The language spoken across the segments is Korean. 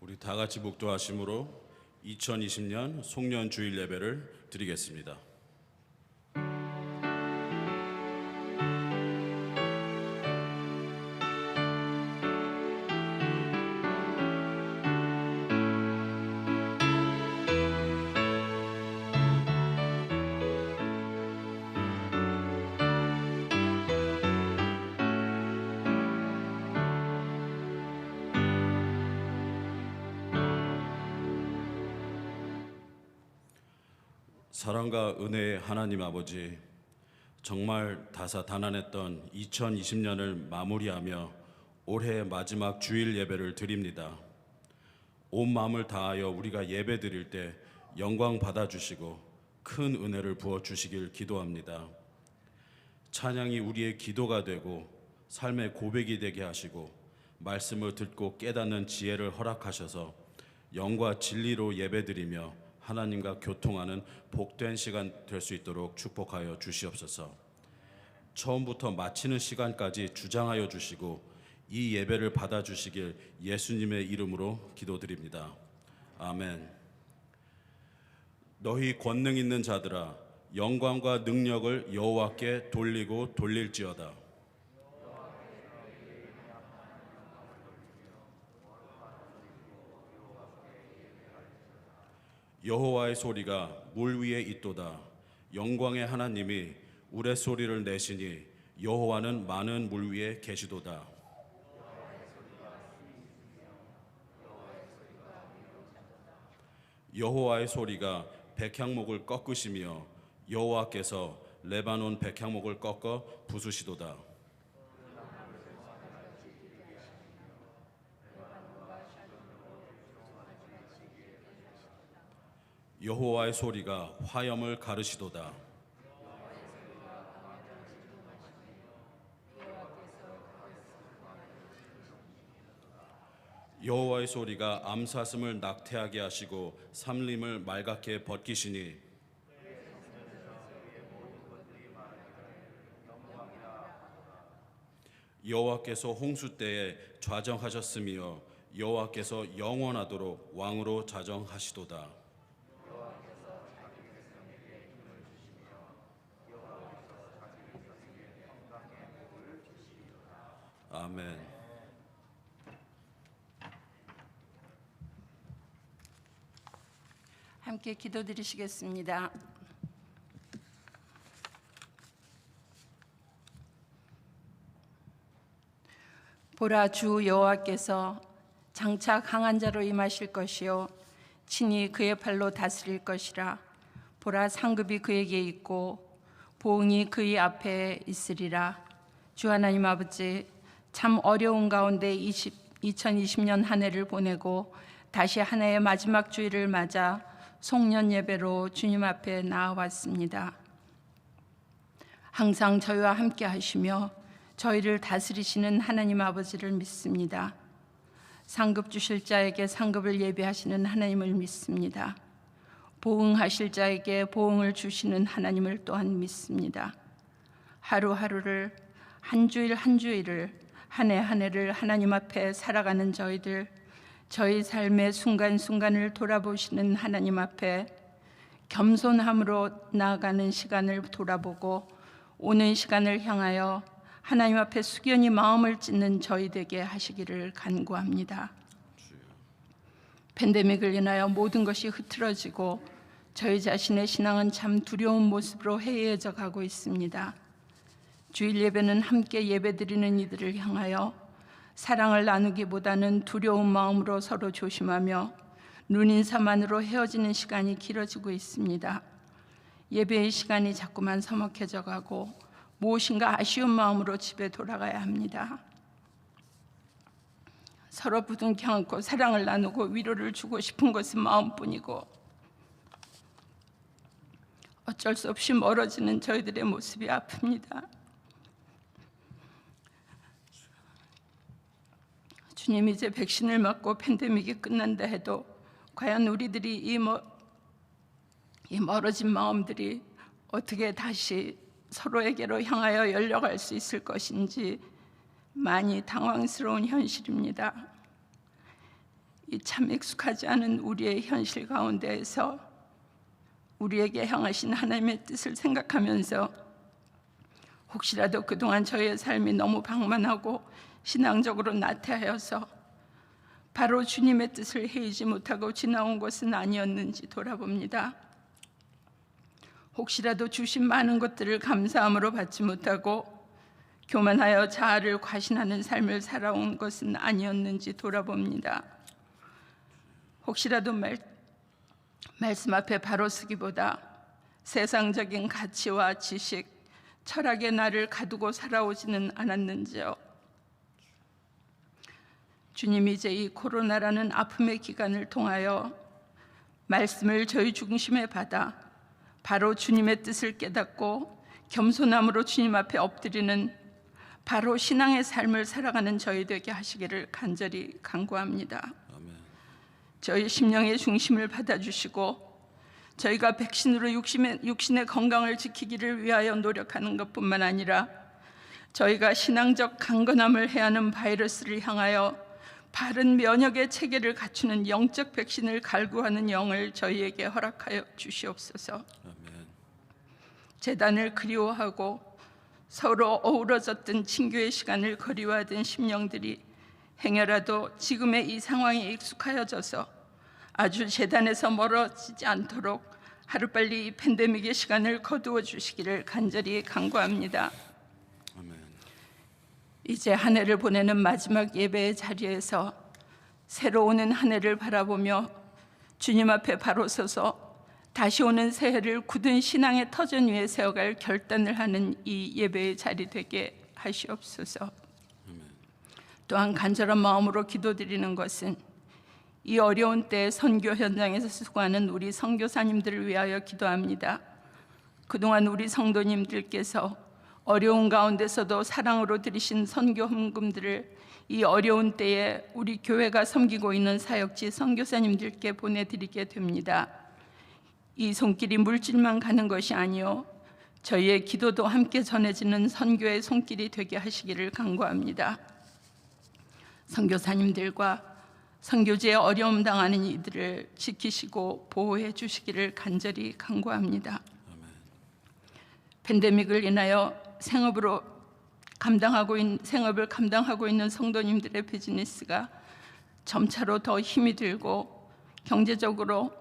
우리 다 같이 묵도하심으로 2020년 송년 주일 예배를 드리겠습니다. 사랑과 은혜의 하나님 아버지, 정말 다사다난했던 2020년을 마무리하며 올해의 마지막 주일 예배를 드립니다. 온 마음을 다하여 우리가 예배 드릴 때 영광 받아주시고 큰 은혜를 부어주시길 기도합니다. 찬양이 우리의 기도가 되고 삶의 고백이 되게 하시고 말씀을 듣고 깨닫는 지혜를 허락하셔서 영과 진리로 예배드리며 하나님과 교통하는 복된 시간 될 수 있도록 축복하여 주시옵소서. 처음부터 마치는 시간까지 주장하여 주시고 이 예배를 받아주시길 예수님의 이름으로 기도드립니다. 아멘. 너희 권능 있는 자들아, 영광과 능력을 여호와께 돌리고 돌릴지어다. 여호와의 소리가 물 위에 있도다. 영광의 하나님이 우레소리를 내시니 여호와는 많은 물 위에 계시도다. 여호와의 소리가 백향목을 꺾으시며 여호와께서 레바논 백향목을 꺾어 부수시도다. 여호와의 소리가 화염을 가르시도다. 여호와의 소리가 암사슴을 낙태하게 하시고 삼림을 말갛게 벗기시니 여호와께서 홍수 때에 좌정하셨으며 여호와께서 영원하도록 왕으로 자정하시도다. 아멘. 함께 기도드리시겠습니다. 보라, 주 여호와께서 장차 강한 자로 임하실 것이요 친히 그의 팔로 다스릴 것이라. 보라, 상급이 그에게 있고 보응이 그의 앞에 있으리라. 주 하나님 아버지, 참 어려운 가운데 2020년 한 해를 보내고 다시 한 해의 마지막 주일을 맞아 송년 예배로 주님 앞에 나아왔습니다. 항상 저희와 함께 하시며 저희를 다스리시는 하나님 아버지를 믿습니다. 상급 주실 자에게 상급을 예비하시는 하나님을 믿습니다. 보응하실 자에게 보응을 주시는 하나님을 또한 믿습니다. 하루하루를, 한 주일 한 주일을, 한 해 한 해를 하나님 앞에 살아가는 저희들, 저희 삶의 순간순간을 돌아보시는 하나님 앞에 겸손함으로 나아가는 시간을 돌아보고 오는 시간을 향하여 하나님 앞에 숙연히 마음을 찢는 저희 되게 하시기를 간구합니다. 팬데믹을 인하여 모든 것이 흐트러지고 저희 자신의 신앙은 참 두려운 모습으로 해이해져 가고 있습니다. 주일 예배는 함께 예배드리는 이들을 향하여 사랑을 나누기보다는 두려운 마음으로 서로 조심하며 눈인사만으로 헤어지는 시간이 길어지고 있습니다. 예배의 시간이 자꾸만 서먹해져 가고 무엇인가 아쉬운 마음으로 집에 돌아가야 합니다. 서로 부둥켜 안고 사랑을 나누고 위로를 주고 싶은 것은 마음뿐이고 어쩔 수 없이 멀어지는 저희들의 모습이 아픕니다. 주님, 이제 백신을 맞고 팬데믹이 끝난다 해도 과연 우리들이 이 멀어진 마음들이 어떻게 다시 서로에게로 향하여 열려갈 수 있을 것인지 많이 당황스러운 현실입니다. 이 참 익숙하지 않은 우리의 현실 가운데에서 우리에게 향하신 하나님의 뜻을 생각하면서 혹시라도 그동안 저희의 삶이 너무 방만하고 신앙적으로 나태하여서 바로 주님의 뜻을 헤이지 못하고 지나온 것은 아니었는지 돌아봅니다. 혹시라도 주신 많은 것들을 감사함으로 받지 못하고 교만하여 자아를 과신하는 삶을 살아온 것은 아니었는지 돌아봅니다. 혹시라도 말씀 앞에 바로 서기보다 세상적인 가치와 지식, 철학의 나를 가두고 살아오지는 않았는지요. 주님이 이제 이 코로나라는 아픔의 기간을 통하여 말씀을 저희 중심에 받아 바로 주님의 뜻을 깨닫고 겸손함으로 주님 앞에 엎드리는 바로 신앙의 삶을 살아가는 저희 되게 하시기를 간절히 간구합니다. 저희 심령의 중심을 받아주시고 저희가 백신으로 육신의 건강을 지키기를 위하여 노력하는 것뿐만 아니라 저희가 신앙적 강건함을 해야 하는 바이러스를 향하여 바른 면역의 체계를 갖추는 영적 백신을 갈구하는 영을 저희에게 허락하여 주시옵소서. 제단을 그리워하고 서로 어우러졌던 친교의 시간을 그리워하던 심령들이 행여라도 지금의 이 상황에 익숙하여져서 아주 제단에서 멀어지지 않도록 하루빨리 이 팬데믹의 시간을 거두어 주시기를 간절히 간구합니다. 이제 한 해를 보내는 마지막 예배의 자리에서 새로 오는 한 해를 바라보며 주님 앞에 바로 서서 다시 오는 새해를 굳은 신앙의 터전 위에 세워갈 결단을 하는 이 예배의 자리 되게 하시옵소서. 또한 간절한 마음으로 기도드리는 것은 이 어려운 때에 선교 현장에서 수고하는 우리 선교사님들을 위하여 기도합니다. 그동안 우리 성도님들께서 어려운 가운데서도 사랑으로 드리신 선교 헌금들을 이 어려운 때에 우리 교회가 섬기고 있는 사역지 선교사님들께 보내드리게 됩니다. 이 손길이 물질만 가는 것이 아니요 저희의 기도도 함께 전해지는 선교의 손길이 되게 하시기를 간구합니다. 선교사님들과 선교지에 어려움 당하는 이들을 지키시고 보호해 주시기를 간절히 간구합니다. 팬데믹을 인하여 생업을 감당하고 있는 성도님들의 비즈니스가 점차로 더 힘이 들고 경제적으로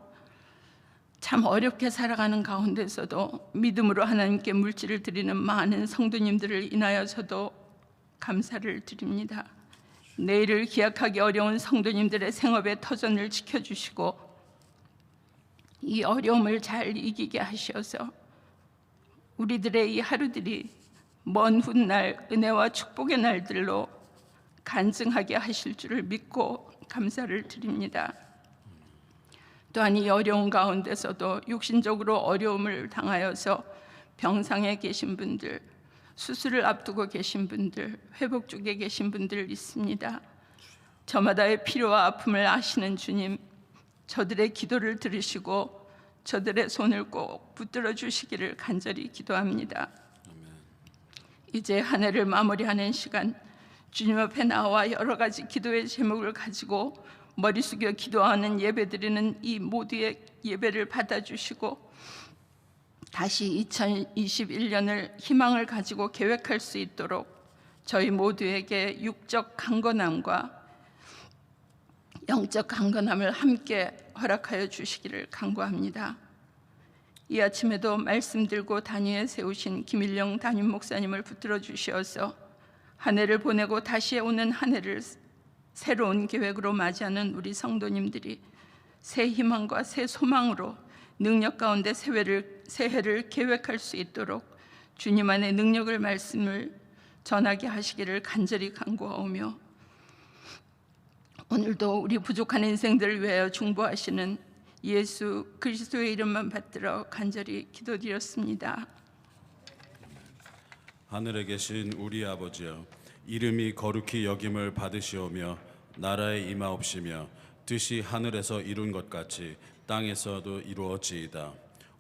참 어렵게 살아가는 가운데서도 믿음으로 하나님께 물질을 드리는 많은 성도님들을 인하여 저도 감사를 드립니다. 내일을 기약하기 어려운 성도님들의 생업의 터전을 지켜주시고 이 어려움을 잘 이기게 하셔서 우리들의 이 하루들이 먼 훗날 은혜와 축복의 날들로 간증하게 하실 줄을 믿고 감사를 드립니다. 또한 이 어려운 가운데서도 육신적으로 어려움을 당하여서 병상에 계신 분들, 수술을 앞두고 계신 분들, 회복 중에 계신 분들 있습니다. 저마다의 필요와 아픔을 아시는 주님, 저들의 기도를 들으시고 저들의 손을 꼭 붙들어 주시기를 간절히 기도합니다. 이제 한 해를 마무리하는 시간, 주님 앞에 나와 여러 가지 기도의 제목을 가지고 머리 숙여 기도하는 예배드리는 이 모두의 예배를 받아주시고 다시 2021년을 희망을 가지고 계획할 수 있도록 저희 모두에게 육적 강건함과 영적 강건함을 함께 허락하여 주시기를 간구합니다. 이 아침에도 말씀 들고 단위에 세우신 김일령 담임 목사님을 붙들어 주시어서 한 해를 보내고 다시 오는 한 해를 새로운 계획으로 맞이하는 우리 성도님들이 새 희망과 새 소망으로 능력 가운데 새해를 계획할 수 있도록 주님 안에 능력을 말씀을 전하게 하시기를 간절히 간구하오며 오늘도 우리 부족한 인생들을 위하여 중보하시는 예수 그리스도의 이름만 받들어 간절히 기도드렸습니다. 하늘에 계신 우리 아버지여, 이름이 거룩히 여김을 받으시오며 나라의 임하옵시며 뜻이 하늘에서 이룬 것 같이 땅에서도 이루어지이다.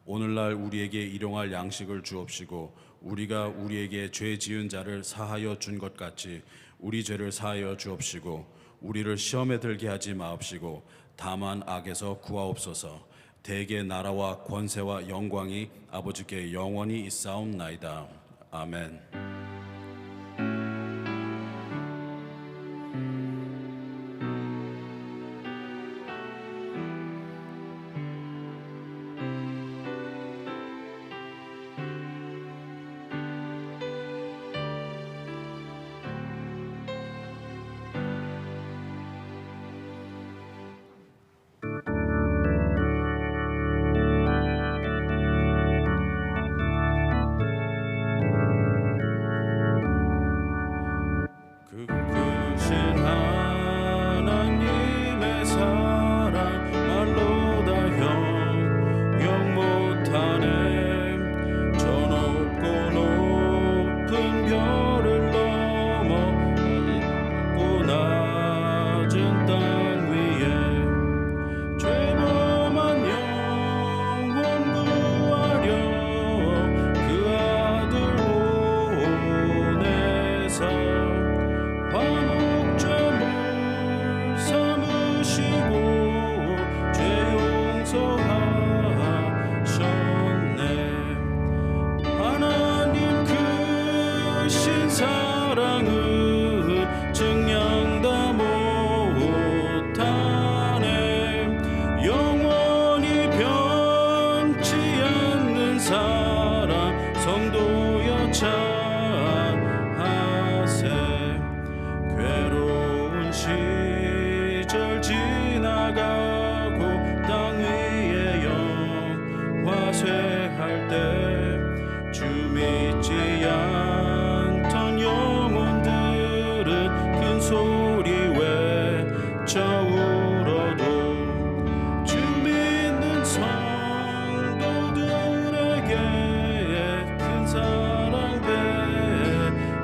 오늘날 우리에게 일용할 양식을 주옵시고 우리가 우리에게 죄 지은 자를 사하여 준 것 같이 우리 죄를 사하여 주옵시고 우리를 시험에 들게 하지 마옵시고 다만 악에서 구하옵소서. 대개 나라와 권세와 영광이 아버지께 영원히 있사옵나이다. 아멘. 그 크신 하나님의 사랑 말로 다 형용 못하네. 저 높고 높은 별을 넘어 높고 낮은 땅 위에 죄범한 영혼 구하려 그 아들 보내사 화목제물 삼으시고 죄 용서하셨네. 하나님 크신 사랑은 증량 다 못하네. 영원히 변치 않는 사랑 성도여 찬하세. 괴로운 시절 지나가고 땅 위에 영화 쇠할 때 주 믿지 않던 영혼들은 큰 소리 외쳐 울어도 주 믿는 성도들에게 큰 사랑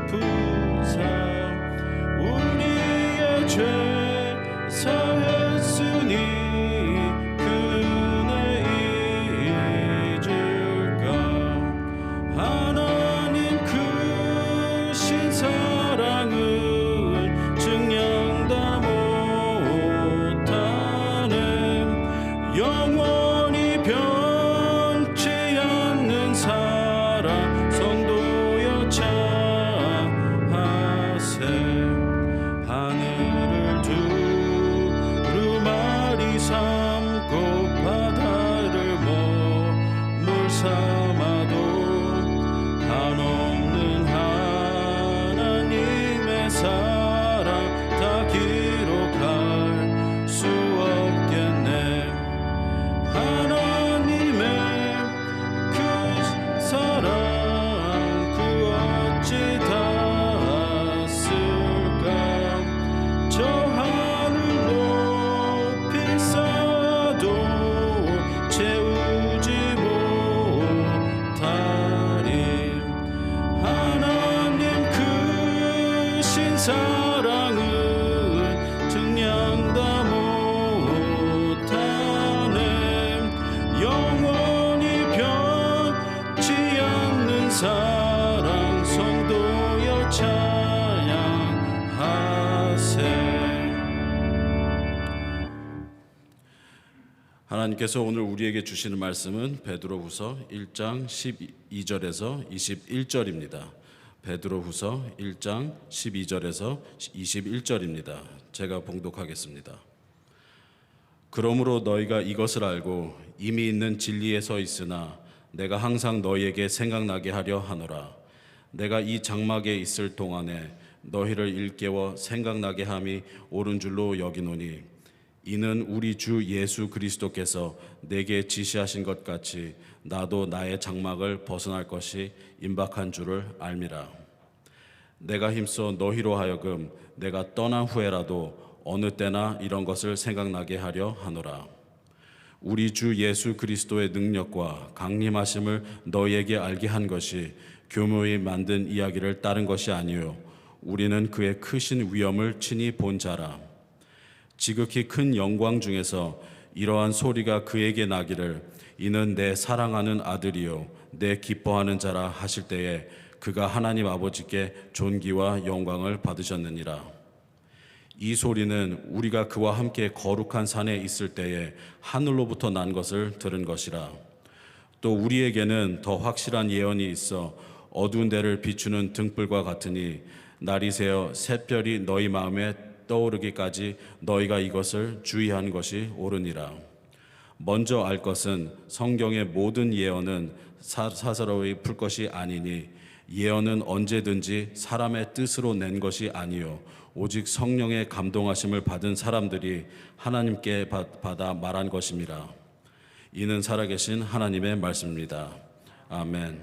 베푸사 우리의 죄 사했으니 그 은혜 잊을까. 하나님 크신 사랑은 증량 다 못하네. 영원히 변치 않는 사랑 성도여 찬하세. 하늘을 두루마리 삼고 바다를 머물 삼아도 한없는 하나님의 사랑 다 기록할 수 없겠네. 하나님의 그 사랑 그 어찌 다 쓸까. 저 하늘 높이 쌓아도 채우지 못하리. 하나님 크신 사랑은 증량 다 못하네. 영원히 변치 않는 사랑 성도여 찬양하세. 하나님께서 오늘 우리에게 주시는 말씀은 베드로후서 1장 12절에서 21절입니다. 베드로후서 1장 12절에서 21절입니다. 제가 봉독하겠습니다. 그러므로 너희가 이것을 알고 이미 있는 진리에 서 있으나 내가 항상 너희에게 생각나게 하려 하노라. 내가 이 장막에 있을 동안에 너희를 일깨워 생각나게 함이 옳은 줄로 여기노니 이는 우리 주 예수 그리스도께서 내게 지시하신 것 같이 나도 나의 장막을 벗어날 것이 임박한 줄을 알미라. 내가 힘써 너희로 하여금 내가 떠난 후에라도 어느 때나 이런 것을 생각나게 하려 하노라. 우리 주 예수 그리스도의 능력과 강림하심을 너희에게 알게 한 것이 교묘히 만든 이야기를 따른 것이 아니요 우리는 그의 크신 위엄을 친히 본 자라. 지극히 큰 영광 중에서 이러한 소리가 그에게 나기를 이는 내 사랑하는 아들이요 내 기뻐하는 자라 하실 때에 그가 하나님 아버지께 존귀와 영광을 받으셨느니라. 이 소리는 우리가 그와 함께 거룩한 산에 있을 때에 하늘로부터 난 것을 들은 것이라. 또 우리에게는 더 확실한 예언이 있어 어두운 데를 비추는 등불과 같으니 날이 새어 샛별이 너희 마음에 떠오르기까지 너희가 이것을 주의한 것이 옳으니라. 먼저 알 것은 성경의 모든 예언은 사사로이 풀 것이 아니니 예언은 언제든지 사람의 뜻으로 낸 것이 아니요 오직 성령의 감동하심을 받은 사람들이 하나님께 받아 말한 것임이라. 이는 살아계신 하나님의 말씀입니다. 아멘.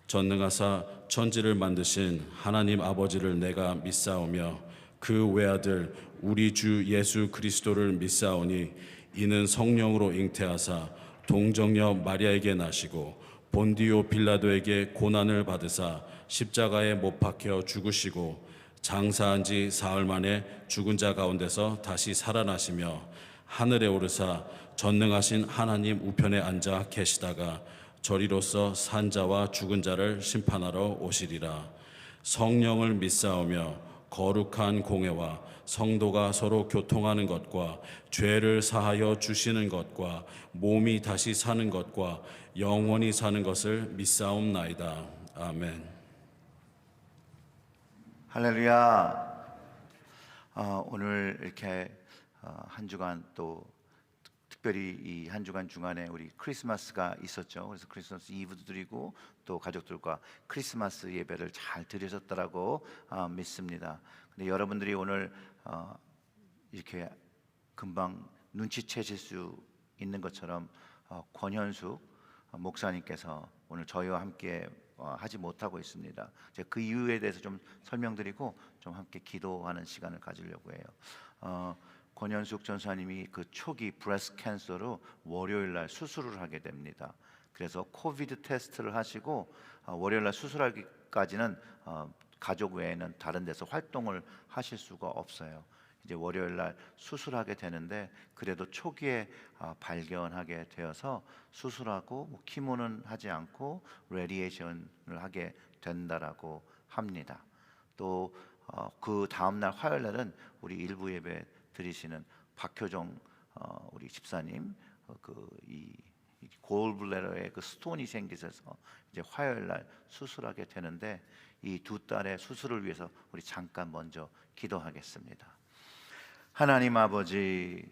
전능하사 천지를 만드신 하나님 아버지를 내가 믿사오며 그 외아들 우리 주 예수 그리스도를 믿사오니 이는 성령으로 잉태하사 동정녀 마리아에게 나시고 본디오 빌라도에게 고난을 받으사 십자가에 못 박혀 죽으시고 장사한 지 사흘 만에 죽은 자 가운데서 다시 살아나시며 하늘에 오르사 전능하신 하나님 우편에 앉아 계시다가 저리로서 산 자와 죽은 자를 심판하러 오시리라. 성령을 믿사오며 거룩한 공회와 성도가 서로 교통하는 것과 죄를 사하여 주시는 것과 몸이 다시 사는 것과 영원히 사는 것을 믿사옵나이다. 아멘. 할렐루야. 오늘 이렇게 한 주간 또 특별히 이 한 주간 중간에 우리 크리스마스가 있었죠. 그래서 크리스마스 이브도 드리고 또 가족들과 크리스마스 예배를 잘 드리셨다라고 믿습니다. 근데 여러분들이 오늘 이렇게 금방 눈치채실 수 있는 것처럼 권현숙 목사님께서 오늘 저희와 함께 하지 못하고 있습니다. 제가 그 이유에 대해서 좀 설명드리고 좀 함께 기도하는 시간을 가지려고 해요. 권현숙 전사님이 그 초기 브레스트 캔서로 월요일 날 수술을 하게 됩니다. 그래서 코비드 테스트를 하시고 월요일 날 수술하기까지는 가족 외에는 다른 데서 활동을 하실 수가 없어요. 이제 월요일 날 수술하게 되는데 그래도 초기에 발견하게 되어서 수술하고 뭐 키모는 하지 않고 레디에이션을 하게 된다라고 합니다. 또 그 다음 날 화요일 날은 우리 일부 예배 드리시는 박효정 우리 집사님 이 골블래더에 그 스톤이 생기셔서 이제 화요일 날 수술하게 되는데 이 두 딸의 수술을 위해서 우리 잠깐 먼저 기도하겠습니다. 하나님 아버지,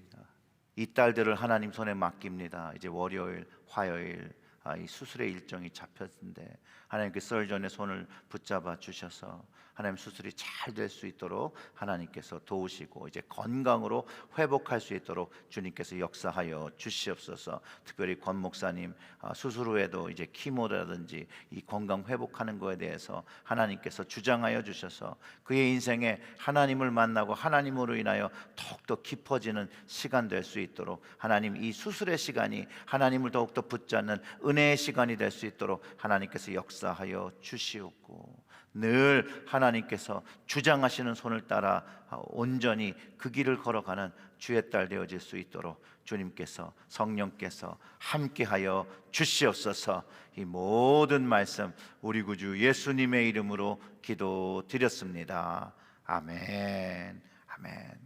이 딸들을 하나님 손에 맡깁니다. 이제 월요일, 화요일 이 수술의 일정이 잡혔는데 하나님 그 설전의 손을 붙잡아 주셔서 하나님 수술이 잘 될 수 있도록 하나님께서 도우시고 이제 건강으로 회복할 수 있도록 주님께서 역사하여 주시옵소서. 특별히 권 목사님 수술 후에도 이제 키모라든지 이 건강 회복하는 거에 대해서 하나님께서 주장하여 주셔서 그의 인생에 하나님을 만나고 하나님으로 인하여 더욱더 깊어지는 시간 될 수 있도록 하나님 이 수술의 시간이 하나님을 더욱더 붙잡는 은혜의 시간이 될 수 있도록 하나님께서 역사하여 주시옵고 늘 하나님께서 주장하시는 손을 따라 온전히 그 길을 걸어가는 주의 딸 되어질 수 있도록 주님께서 성령께서 함께하여 주시옵소서. 이 모든 말씀 우리 구주 예수님의 이름으로 기도드렸습니다. 아멘. 아멘.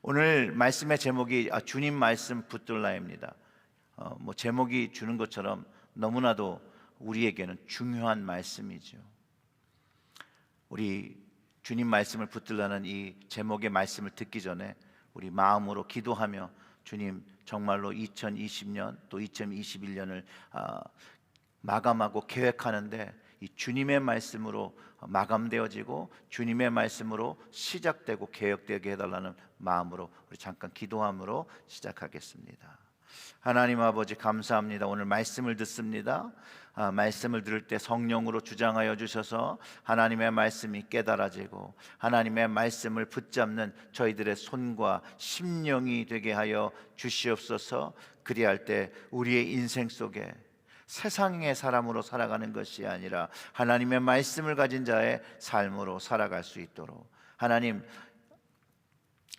오늘 말씀의 제목이 주님 말씀 붙들라입니다. 뭐 제목이 주는 것처럼 너무나도 우리에게는 중요한 말씀이죠. 우리 주님 말씀을 붙들라는 이 제목의 말씀을 듣기 전에 우리 마음으로 기도하며 주님 정말로 2020년 또 2021년을 마감하고 계획하는데 이 주님의 말씀으로 마감되어지고 주님의 말씀으로 시작되고 계획되게 해달라는 마음으로 우리 잠깐 기도함으로 시작하겠습니다. 하나님 아버지 감사합니다. 오늘 말씀을 듣습니다. 말씀을 들을 때 성령으로 주장하여 주셔서 하나님의 말씀이 깨달아지고 하나님의 말씀을 붙잡는 저희들의 손과 심령이 되게 하여 주시옵소서. 그리할 때 우리의 인생 속에 세상의 사람으로 살아가는 것이 아니라 하나님의 말씀을 가진 자의 삶으로 살아갈 수 있도록 하나님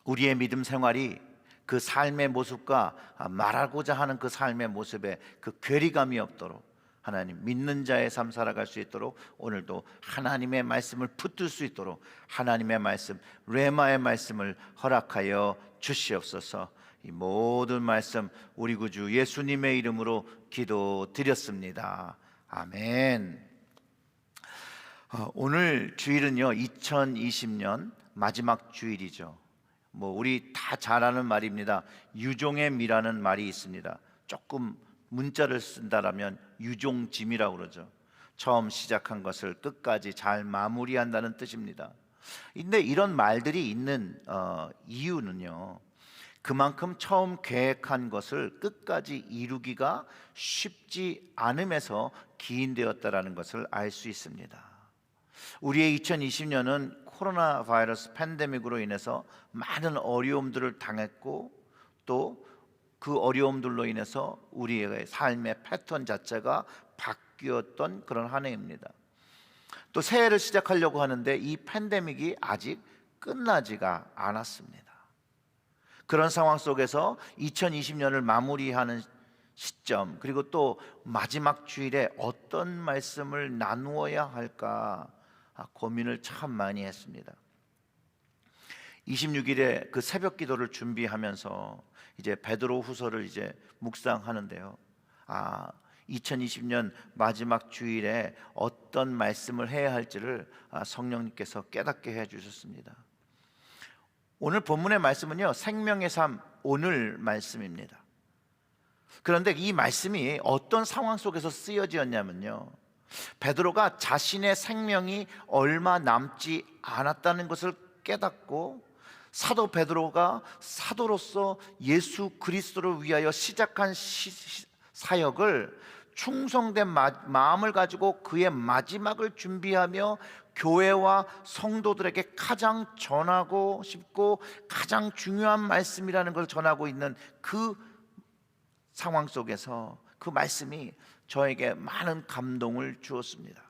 우리의 믿음 생활이 그 삶의 모습과 말하고자 하는 그 삶의 모습에 그 괴리감이 없도록 하나님 믿는 자의 삶 살아갈 수 있도록 오늘도 하나님의 말씀을 붙들 수 있도록 하나님의 말씀 레마의 말씀을 허락하여 주시옵소서. 이 모든 말씀 우리 구주 예수님의 이름으로 기도드렸습니다. 아멘. 오늘 주일은요 2020년 마지막 주일이죠. 우리 다 잘 아는 말입니다. 유종의 미라는 말이 있습니다. 조금 문자를 쓴다라면 유종짐이라고 그러죠. 처음 시작한 것을 끝까지 잘 마무리한다는 뜻입니다. 근데 이런 말들이 있는 이유는요, 그만큼 처음 계획한 것을 끝까지 이루기가 쉽지 않음에서 기인되었다라는 것을 알 수 있습니다. 우리의 2020년은 코로나 바이러스 팬데믹으로 인해서 많은 어려움들을 당했고 또 그 어려움들로 인해서 우리의 삶의 패턴 자체가 바뀌었던 그런 한 해입니다. 또 새해를 시작하려고 하는데 이 팬데믹이 아직 끝나지가 않았습니다. 그런 상황 속에서 2020년을 마무리하는 시점, 그리고 또 마지막 주일에 어떤 말씀을 나누어야 할까 고민을 참 많이 했습니다. 26일에 그 새벽 기도를 준비하면서 이제 베드로후서를 이제 묵상하는데요. 2020년 마지막 주일에 어떤 말씀을 해야 할지를 성령님께서 깨닫게 해 주셨습니다. 오늘 본문의 말씀은요, 생명의 삶 오늘 말씀입니다. 그런데 이 말씀이 어떤 상황 속에서 쓰여지었냐면요, 베드로가 자신의 생명이 얼마 남지 않았다는 것을 깨닫고 사도 베드로가 사도로서 예수 그리스도를 위하여 시작한 사역을 충성된 마음을 가지고 그의 마지막을 준비하며 교회와 성도들에게 가장 전하고 싶고 가장 중요한 말씀이라는 것을 전하고 있는 그 상황 속에서 그 말씀이 저에게 많은 감동을 주었습니다.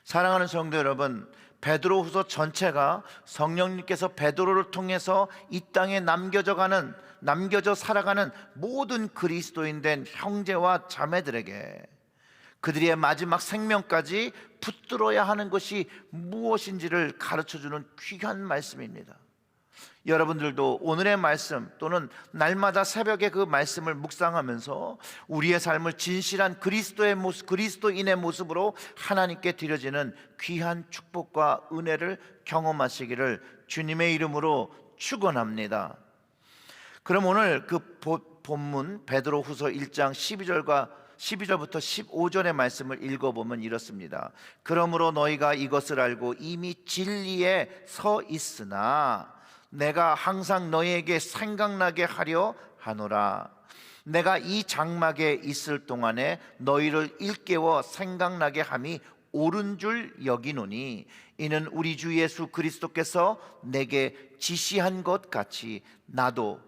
사랑하는 성도 여러분, 베드로후서 전체가 성령님께서 베드로를 통해서 이 땅에 남겨져 살아가는 모든 그리스도인 된 형제와 자매들에게 그들의 마지막 생명까지 붙들어야 하는 것이 무엇인지를 가르쳐주는 귀한 말씀입니다. 여러분들도 오늘의 말씀 또는 날마다 새벽에 그 말씀을 묵상하면서 우리의 삶을 진실한 그리스도인의 모습으로 하나님께 드려지는 귀한 축복과 은혜를 경험하시기를 주님의 이름으로 축원합니다. 그럼 오늘 그 본문 베드로후서 1장 12절부터 15절의 말씀을 읽어보면 이렇습니다. 그러므로 너희가 이것을 알고 이미 진리에 서 있으나 내가 항상 너희에게 생각나게 하려 하노라. 내가 이 장막에 있을 동안에 너희를 일깨워 생각나게 함이 옳은 줄 여기노니 이는 우리 주 예수 그리스도께서 내게 지시한 것 같이 나도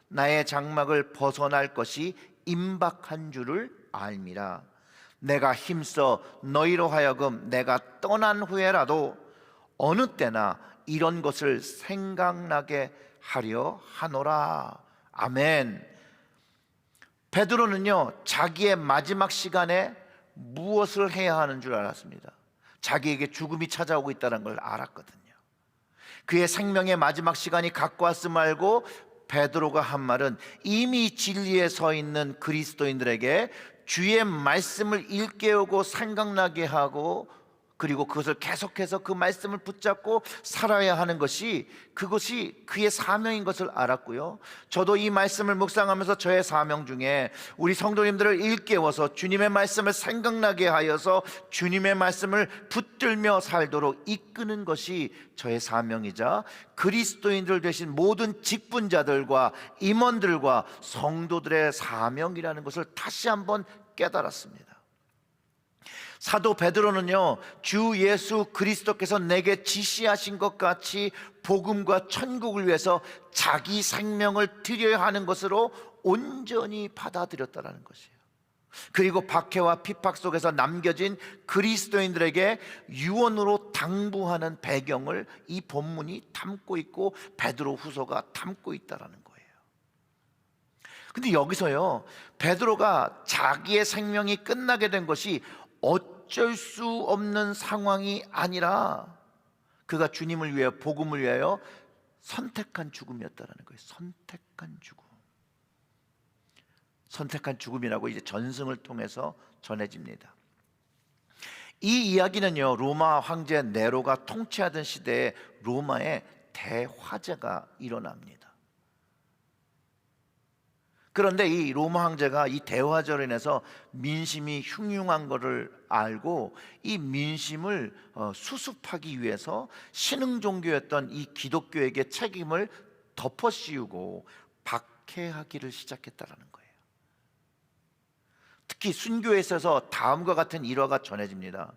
나의 장막을 벗어날 것이 임박한 줄을 알미라. 내가 힘써 너희로 하여금 내가 떠난 후에라도 어느 때나 이런 것을 생각나게 하려 하노라. 아멘. 베드로는요, 자기의 마지막 시간에 무엇을 해야 하는 줄 알았습니다. 자기에게 죽음이 찾아오고 있다는 걸 알았거든요. 그의 생명의 마지막 시간이 가까웠음 알고 베드로가 한 말은 이미 진리에 서 있는 그리스도인들에게 주의 말씀을 일깨우고 생각나게 하고 그리고 그것을 계속해서 그 말씀을 붙잡고 살아야 하는 그것이 그의 사명인 것을 알았고요. 저도 이 말씀을 묵상하면서 저의 사명 중에 우리 성도님들을 일깨워서 주님의 말씀을 생각나게 하여서 주님의 말씀을 붙들며 살도록 이끄는 것이 저의 사명이자 그리스도인들 되신 모든 직분자들과 임원들과 성도들의 사명이라는 것을 다시 한번 깨달았습니다. 사도 베드로는요, 주 예수 그리스도께서 내게 지시하신 것 같이 복음과 천국을 위해서 자기 생명을 드려야 하는 것으로 온전히 받아들였다는 것이에요. 그리고 박해와 핍박 속에서 남겨진 그리스도인들에게 유언으로 당부하는 배경을 이 본문이 담고 있고 베드로 후서가 담고 있다는 거예요. 근데 여기서요, 베드로가 자기의 생명이 끝나게 된 것이 어쩔 수 없는 상황이 아니라 그가 주님을 위하여, 복음을 위하여 선택한 죽음이었다는 거예요. 선택한 죽음. 선택한 죽음이라고 이제 전승을 통해서 전해집니다. 이 이야기는요, 로마 황제 네로가 통치하던 시대에 로마에 대화재가 일어납니다. 그런데 이 로마 황제가 이 대화재로 인해서 민심이 흉흉한 것을 알고 이 민심을 수습하기 위해서 신흥 종교였던 이 기독교에게 책임을 덮어씌우고 박해하기를 시작했다라는 거예요. 특히 순교에 있어서 다음과 같은 일화가 전해집니다.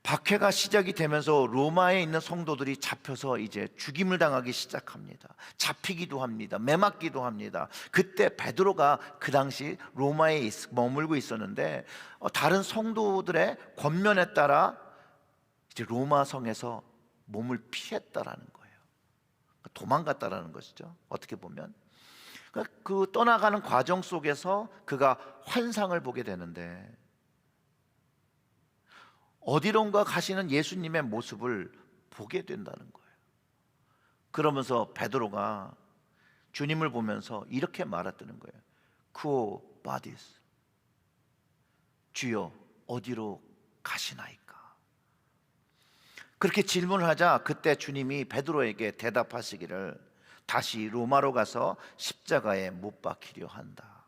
박해가 시작이 되면서 로마에 있는 성도들이 잡혀서 이제 죽임을 당하기 시작합니다. 잡히기도 합니다. 매맞기도 합니다. 그때 베드로가 그 당시 로마에 머물고 있었는데 다른 성도들의 권면에 따라 이제 로마 성에서 몸을 피했다라는 거예요. 도망갔다라는 것이죠. 어떻게 보면 그 떠나가는 과정 속에서 그가 환상을 보게 되는데, 어디론가 가시는 예수님의 모습을 보게 된다는 거예요. 그러면서 베드로가 주님을 보면서 이렇게 말했다는 거예요. Quo vadis? 주여, 어디로 가시나이까? 그렇게 질문을 하자 그때 주님이 베드로에게 대답하시기를 다시 로마로 가서 십자가에 못 박히려 한다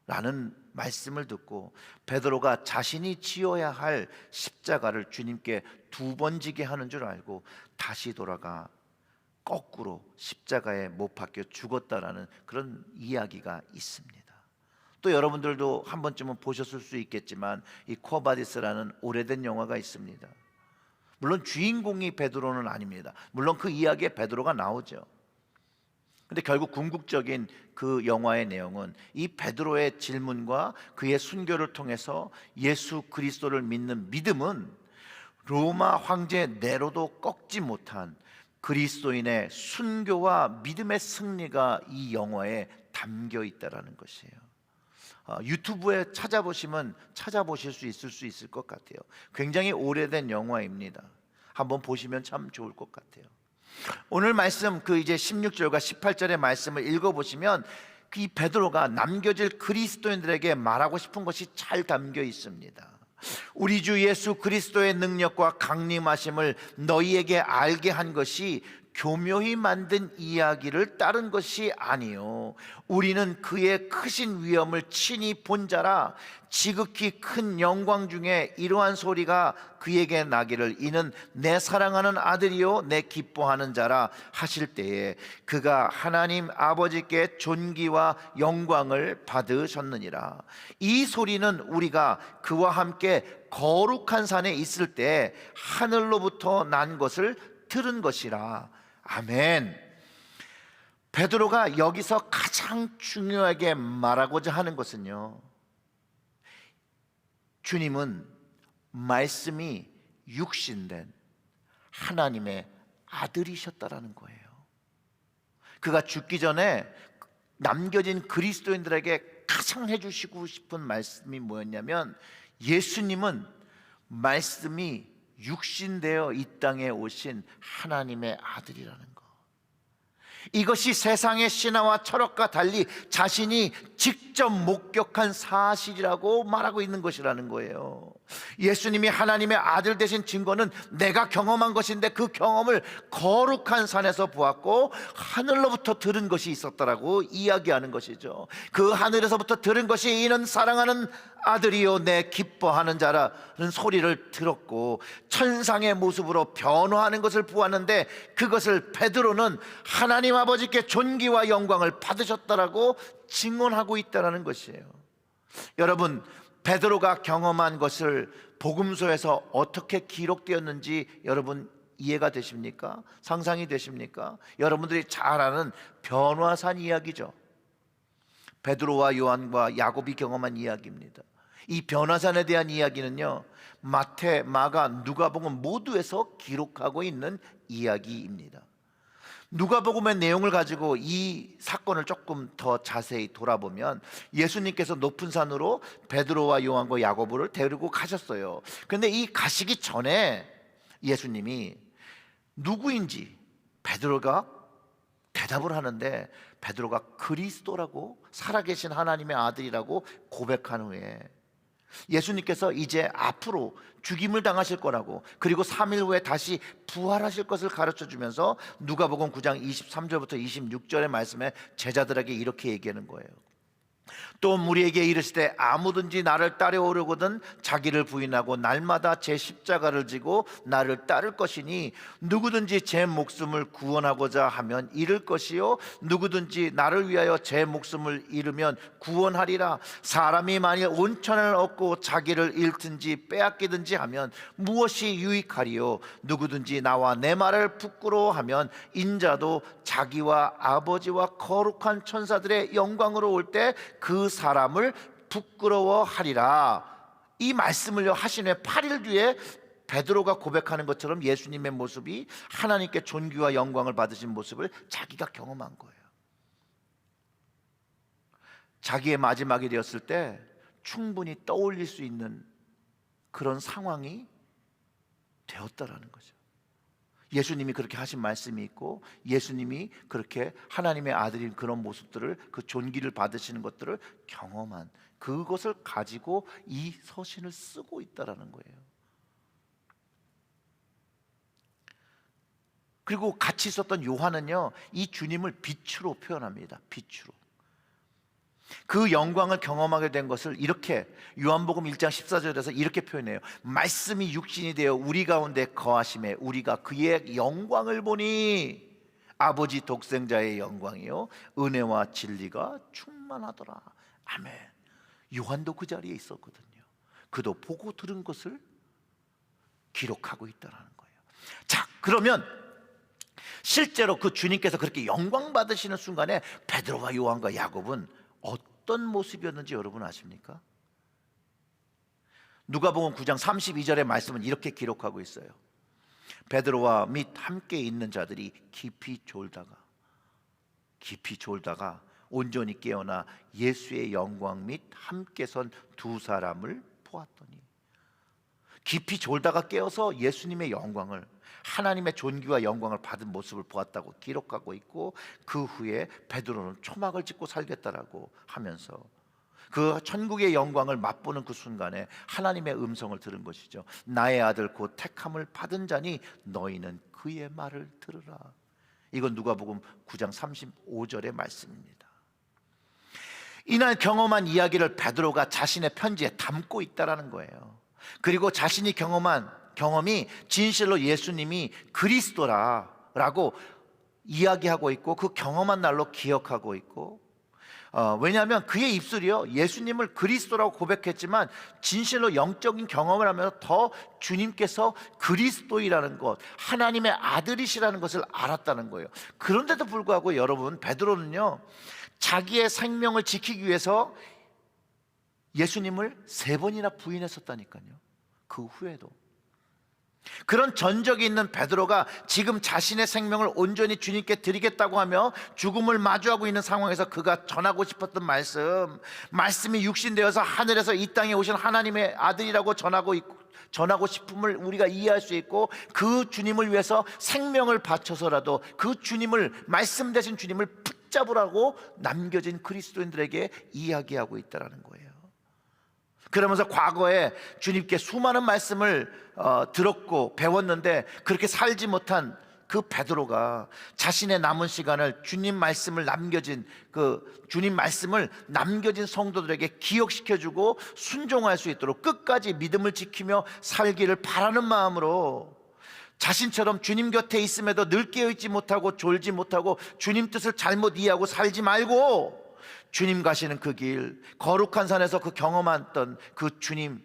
라는 말씀을 듣고 베드로가 자신이 지어야 할 십자가를 주님께 2번 지게 하는 줄 알고 다시 돌아가 거꾸로 십자가에 못 박혀 죽었다라는 그런 이야기가 있습니다. 또 여러분들도 한 번쯤은 보셨을 수 있겠지만 이 코바디스라는 오래된 영화가 있습니다. 물론 주인공이 베드로는 아닙니다. 물론 그 이야기에 베드로가 나오죠. 근데 결국 궁극적인 그 영화의 내용은 이 베드로의 질문과 그의 순교를 통해서 예수 그리스도를 믿는 믿음은 로마 황제 네로도 꺾지 못한 그리스도인의 순교와 믿음의 승리가 이 영화에 담겨 있다라는 것이에요. 유튜브에 찾아보시면 찾아보실 수 있을 것 같아요. 굉장히 오래된 영화입니다. 한번 보시면 참 좋을 것 같아요. 오늘 말씀 그 이제 16절과 18절의 말씀을 읽어보시면 이 베드로가 남겨질 그리스도인들에게 말하고 싶은 것이 잘 담겨 있습니다. 우리 주 예수 그리스도의 능력과 강림하심을 너희에게 알게 한 것이 교묘히 만든 이야기를 따른 것이 아니요 우리는 그의 크신 위엄을 친히 본 자라. 지극히 큰 영광 중에 이러한 소리가 그에게 나기를 이는 내 사랑하는 아들이요 내 기뻐하는 자라 하실 때에 그가 하나님 아버지께 존귀와 영광을 받으셨느니라. 이 소리는 우리가 그와 함께 거룩한 산에 있을 때 하늘로부터 난 것을 들은 것이라. 아멘. 베드로가 여기서 가장 중요하게 말하고자 하는 것은요, 주님은 말씀이 육신된 하나님의 아들이셨다라는 거예요. 그가 죽기 전에 남겨진 그리스도인들에게 가장 해주시고 싶은 말씀이 뭐였냐면, 예수님은 말씀이 육신되어 이 땅에 오신 하나님의 아들이라는 것. 이것이 세상의 신화와 철학과 달리 자신이 직접 목격한 사실이라고 말하고 있는 것이라는 거예요. 예수님이 하나님의 아들 되신 증거는 내가 경험한 것인데 그 경험을 거룩한 산에서 보았고 하늘로부터 들은 것이 있었다라고 이야기하는 것이죠. 그 하늘에서부터 들은 것이 이는 사랑하는 아들이요 내 기뻐하는 자라는 소리를 들었고 천상의 모습으로 변화하는 것을 보았는데 그것을 베드로는 하나님 아버지께 존귀와 영광을 받으셨다라고 증언하고 있다는 것이에요. 여러분, 베드로가 경험한 것을 복음서에서 어떻게 기록되었는지 여러분 이해가 되십니까? 상상이 되십니까? 여러분들이 잘 아는 변화산 이야기죠. 베드로와 요한과 야곱이 경험한 이야기입니다. 이 변화산에 대한 이야기는요, 마태, 마가, 누가복음 모두에서 기록하고 있는 이야기입니다. 누가복음의 내용을 가지고 이 사건을 조금 더 자세히 돌아보면 예수님께서 높은 산으로 베드로와 요한과 야고보를 데리고 가셨어요. 그런데 이 가시기 전에 예수님이 누구인지 베드로가 대답을 하는데, 베드로가 그리스도라고, 살아계신 하나님의 아들이라고 고백한 후에 예수님께서 이제 앞으로 죽임을 당하실 거라고, 그리고 3일 후에 다시 부활하실 것을 가르쳐 주면서 누가복음 9장 23절부터 26절의 말씀에 제자들에게 이렇게 얘기하는 거예요. 또 무리에게 이르시되 아무든지 나를 따라오려거든 자기를 부인하고 날마다 제 십자가를 지고 나를 따를 것이니 누구든지 제 목숨을 구원하고자 하면 잃을 것이요 누구든지 나를 위하여 제 목숨을 잃으면 구원하리라. 사람이 만일 온천을 얻고 자기를 잃든지 빼앗기든지 하면 무엇이 유익하리요? 누구든지 나와 내 말을 부끄러워하면 인자도 자기와 아버지와 거룩한 천사들의 영광으로 올 때 그 사람을 부끄러워하리라. 이 말씀을 하신 후에 8일 뒤에 베드로가 고백하는 것처럼 예수님의 모습이 하나님께 존귀와 영광을 받으신 모습을 자기가 경험한 거예요. 자기의 마지막이 되었을 때 충분히 떠올릴 수 있는 그런 상황이 되었다라는 거죠. 예수님이 그렇게 하신 말씀이 있고, 예수님이 그렇게 하나님의 아들인 그런 모습들을, 그 존귀를 받으시는 것들을 경험한 그것을 가지고 이 서신을 쓰고 있다라는 거예요. 그리고 같이 있었던 요한은요, 이 주님을 빛으로 표현합니다. 빛으로. 그 영광을 경험하게 된 것을 이렇게 요한복음 1장 14절에서 이렇게 표현해요. 말씀이 육신이 되어 우리 가운데 거하심에 우리가 그의 영광을 보니 아버지 독생자의 영광이요 은혜와 진리가 충만하더라. 아멘. 요한도 그 자리에 있었거든요. 그도 보고 들은 것을 기록하고 있다는 거예요. 자, 그러면 실제로 그 주님께서 그렇게 영광 받으시는 순간에 베드로와 요한과 야곱은 어떤 모습이었는지 여러분 아십니까? 누가복음 9장 32절의 말씀은 이렇게 기록하고 있어요. 베드로와 및 함께 있는 자들이 깊이 졸다가 온전히 깨어나 예수의 영광 및 함께 선 두 사람을 보았더니, 깊이 졸다가 깨어서 예수님의 영광을, 하나님의 존귀와 영광을 받은 모습을 보았다고 기록하고 있고, 그 후에 베드로는 초막을 짓고 살겠다라고 하면서 그 천국의 영광을 맛보는 그 순간에 하나님의 음성을 들은 것이죠. 나의 아들 곧 택함을 받은 자니 너희는 그의 말을 들으라. 이건 누가복음 9장 35절의 말씀입니다. 이날 경험한 이야기를 베드로가 자신의 편지에 담고 있다라는 거예요. 그리고 자신이 경험이 진실로 예수님이 그리스도라라고 이야기하고 있고, 그 경험한 날로 기억하고 있고, 왜냐하면 그의 입술이요 예수님을 그리스도라고 고백했지만 진실로 영적인 경험을 하면서 더 주님께서 그리스도이라는 것, 하나님의 아들이시라는 것을 알았다는 거예요. 그런데도 불구하고 여러분, 베드로는요 자기의 생명을 지키기 위해서 예수님을 3번이나 부인했었다니까요. 그 후에도. 그런 전적이 있는 베드로가 지금 자신의 생명을 온전히 주님께 드리겠다고 하며 죽음을 마주하고 있는 상황에서 그가 전하고 싶었던 말씀이 육신되어서 하늘에서 이 땅에 오신 하나님의 아들이라고 전하고 싶음을 우리가 이해할 수 있고, 그 주님을 위해서 생명을 바쳐서라도 그 주님을, 말씀 되신 주님을 붙잡으라고 남겨진 그리스도인들에게 이야기하고 있다는 거예요. 그러면서 과거에 주님께 수많은 말씀을 들었고 배웠는데 그렇게 살지 못한 그 베드로가 자신의 남은 시간을 주님 말씀을 남겨진 성도들에게 기억시켜주고 순종할 수 있도록 끝까지 믿음을 지키며 살기를 바라는 마음으로, 자신처럼 주님 곁에 있음에도 늘 깨어있지 못하고 졸지 못하고 주님 뜻을 잘못 이해하고 살지 말고, 주님 가시는 그 길, 거룩한 산에서 그 경험했던 그 주님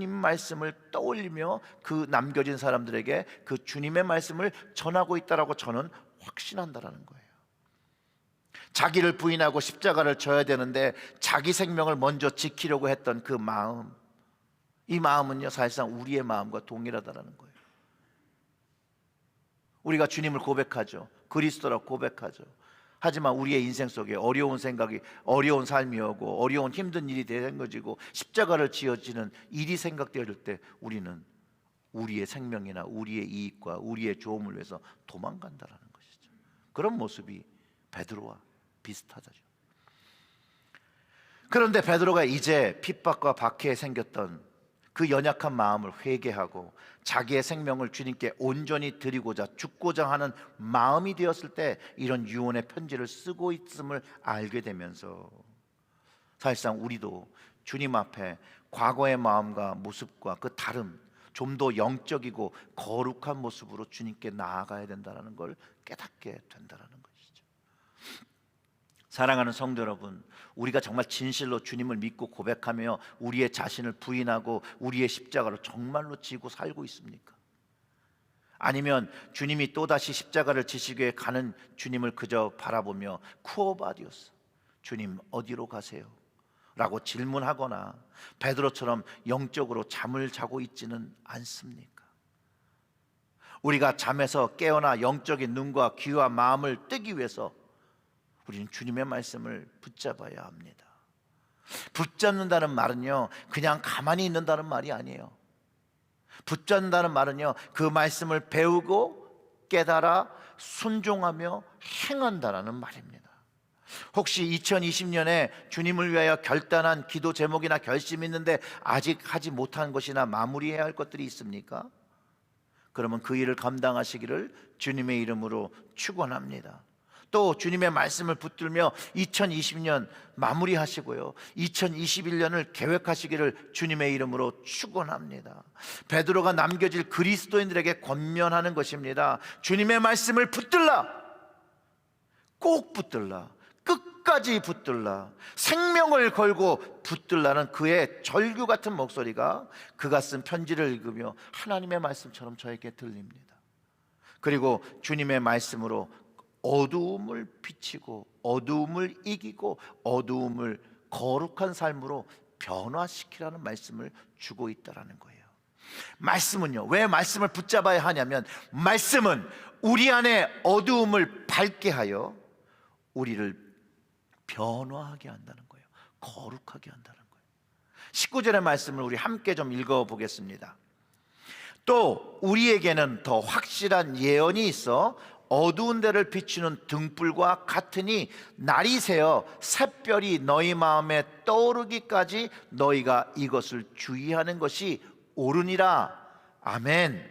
말씀을 떠올리며 그 남겨진 사람들에게 그 주님의 말씀을 전하고 있다라고 저는 확신한다라는 거예요. 자기를 부인하고 십자가를 져야 되는데 자기 생명을 먼저 지키려고 했던 그 마음, 이 마음은요 사실상 우리의 마음과 동일하다라는 거예요. 우리가 주님을 고백하죠. 그리스도라고 고백하죠. 하지만 우리의 인생 속에 어려운 생각이, 어려운 삶이 오고 어려운 힘든 일이 생겨지고 십자가를 지어지는 일이 생각될 때 우리는 우리의 생명이나 우리의 이익과 우리의 좋음을 위해서 도망간다라는 것이죠. 그런 모습이 베드로와 비슷하죠. 그런데 베드로가 이제 핍박과 박해에 생겼던 그 연약한 마음을 회개하고 자기의 생명을 주님께 온전히 드리고자 죽고자 하는 마음이 되었을 때 이런 유언의 편지를 쓰고 있음을 알게 되면서 사실상 우리도 주님 앞에 과거의 마음과 모습과 그 다름, 좀 더 영적이고 거룩한 모습으로 주님께 나아가야 된다는 걸 깨닫게 된다는 것이죠. 사랑하는 성도 여러분, 우리가 정말 진실로 주님을 믿고 고백하며 우리의 자신을 부인하고 우리의 십자가를 정말로 지고 살고 있습니까? 아니면 주님이 또다시 십자가를 지시게 가는 주님을 그저 바라보며 쿠어바디오스, 주님 어디로 가세요? 라고 질문하거나 베드로처럼 영적으로 잠을 자고 있지는 않습니까? 우리가 잠에서 깨어나 영적인 눈과 귀와 마음을 뜨기 위해서 우리는 주님의 말씀을 붙잡아야 합니다. 붙잡는다는 말은요, 그냥 가만히 있는다는 말이 아니에요. 붙잡는다는 말은요, 그 말씀을 배우고 깨달아 순종하며 행한다는 말입니다. 혹시 2020년에 주님을 위하여 결단한 기도 제목이나 결심이 있는데 아직 하지 못한 것이나 마무리해야 할 것들이 있습니까? 그러면 그 일을 감당하시기를 주님의 이름으로 축원합니다. 또 주님의 말씀을 붙들며 2020년 마무리하시고요, 2021년을 계획하시기를 주님의 이름으로 축원합니다. 베드로가 남겨질 그리스도인들에게 권면하는 것입니다. 주님의 말씀을 붙들라, 꼭 붙들라, 끝까지 붙들라, 생명을 걸고 붙들라는 그의 절규 같은 목소리가 그가 쓴 편지를 읽으며 하나님의 말씀처럼 저에게 들립니다. 그리고 주님의 말씀으로 어두움을 비치고 어두움을 이기고 어두움을 거룩한 삶으로 변화시키라는 말씀을 주고 있다는 거예요. 말씀은요, 왜 말씀을 붙잡아야 하냐면 말씀은 우리 안에 어두움을 밝게 하여 우리를 변화하게 한다는 거예요. 거룩하게 한다는 거예요. 19절의 말씀을 우리 함께 좀 읽어보겠습니다. 또 우리에게는 더 확실한 예언이 있어 어두운 데를 비추는 등불과 같으니 날이 새어 샛별이 너희 마음에 떠오르기까지 너희가 이것을 주의하는 것이 옳으니라. 아멘.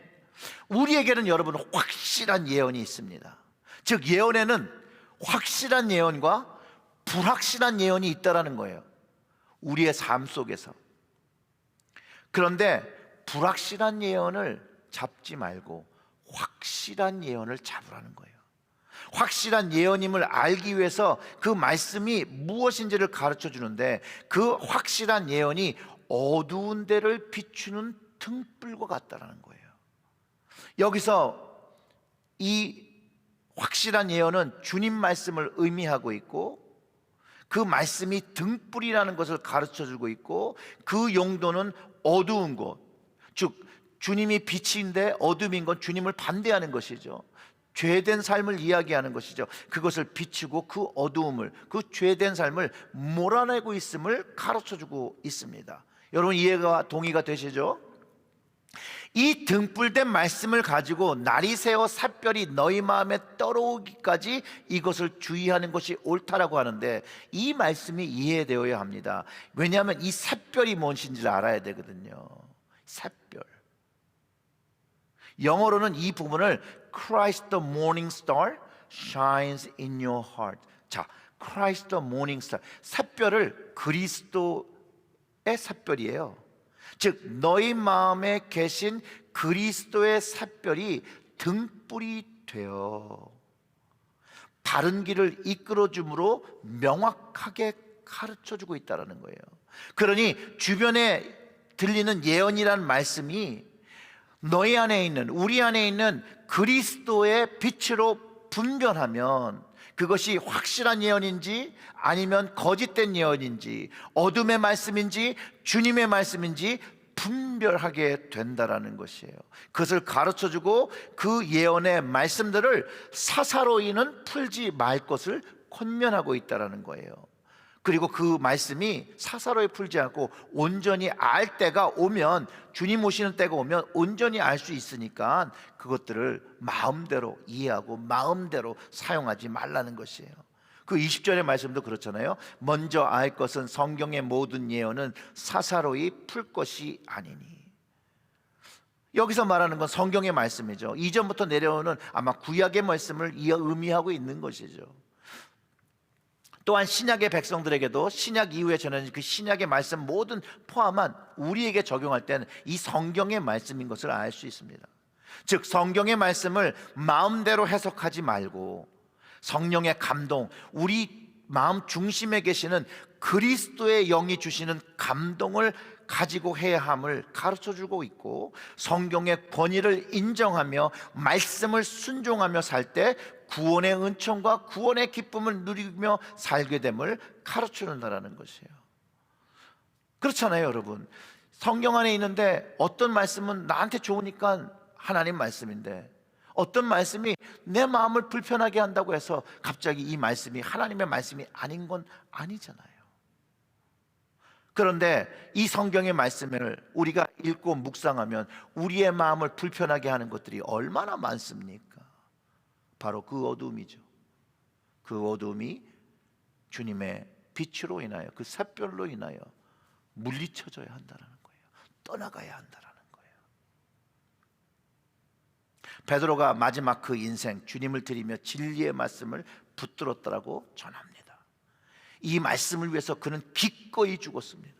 우리에게는 여러분 확실한 예언이 있습니다. 즉 예언에는 확실한 예언과 불확실한 예언이 있다라는 거예요, 우리의 삶 속에서. 그런데 불확실한 예언을 잡지 말고 확실한 예언을 잡으라는 거예요. 확실한 예언임을 알기 위해서 그 말씀이 무엇인지를 가르쳐 주는데 그 확실한 예언이 어두운 데를 비추는 등불과 같다라는 거예요. 여기서 이 확실한 예언은 주님 말씀을 의미하고 있고 그 말씀이 등불이라는 것을 가르쳐 주고 있고 그 용도는 어두운 곳, 즉 주님이 빛인데 어둠인 건 주님을 반대하는 것이죠. 죄된 삶을 이야기하는 것이죠. 그것을 비추고 그 어두움을, 그 죄된 삶을 몰아내고 있음을 가르쳐 주고 있습니다. 여러분 이해가 동의가 되시죠? 이 등불된 말씀을 가지고 날이 새어 샛별이 너희 마음에 떨어오기까지 이것을 주의하는 것이 옳다라고 하는데 이 말씀이 이해되어야 합니다. 왜냐하면 이 샛별이 무엇인지를 알아야 되거든요. 샛별, 영어로는 이 부분을 Christ the morning star shines in your heart. 자, Christ the morning star, 샛별을 그리스도의 샛별이에요. 즉 너희 마음에 계신 그리스도의 샛별이 등불이 되어 바른 길을 이끌어줌으로 명확하게 가르쳐주고 있다는 거예요. 그러니 주변에 들리는 예언이란 말씀이 너희 안에 있는, 우리 안에 있는 그리스도의 빛으로 분별하면 그것이 확실한 예언인지 아니면 거짓된 예언인지 어둠의 말씀인지 주님의 말씀인지 분별하게 된다라는 것이에요. 그것을 가르쳐주고 그 예언의 말씀들을 사사로이는 풀지 말 것을 권면하고 있다라는 거예요. 그리고 그 말씀이 사사로이 풀지 않고 온전히 알 때가 오면, 주님 오시는 때가 오면 온전히 알 수 있으니까 그것들을 마음대로 이해하고 마음대로 사용하지 말라는 것이에요. 그 20절의 말씀도 그렇잖아요. 먼저 알 것은 성경의 모든 예언은 사사로이 풀 것이 아니니. 여기서 말하는 건 성경의 말씀이죠. 이전부터 내려오는 아마 구약의 말씀을 의미하고 있는 것이죠. 또한 신약의 백성들에게도 신약 이후에 전해진 그 신약의 말씀 모든 포함한 우리에게 적용할 때는 이 성경의 말씀인 것을 알 수 있습니다. 즉 성경의 말씀을 마음대로 해석하지 말고 성령의 감동, 우리 마음 중심에 계시는 그리스도의 영이 주시는 감동을 가지고 해야 함을 가르쳐주고 있고, 성경의 권위를 인정하며 말씀을 순종하며 살 때 구원의 은총과 구원의 기쁨을 누리며 살게 됨을 가르쳐준다는 것이에요. 그렇잖아요, 여러분. 성경 안에 있는데 어떤 말씀은 나한테 좋으니까 하나님 말씀인데, 어떤 말씀이 내 마음을 불편하게 한다고 해서 갑자기 이 말씀이 하나님의 말씀이 아닌 건 아니잖아요. 그런데 이 성경의 말씀을 우리가 읽고 묵상하면 우리의 마음을 불편하게 하는 것들이 얼마나 많습니까? 바로 그 어두움이죠. 그 어두움이 주님의 빛으로 인하여, 그 샛별로 인하여 물리쳐져야 한다는 거예요. 떠나가야 한다는 거예요. 베드로가 마지막 그 인생 주님을 드리며 진리의 말씀을 붙들었다라고 전합니다. 이 말씀을 위해서 그는 기꺼이 죽었습니다.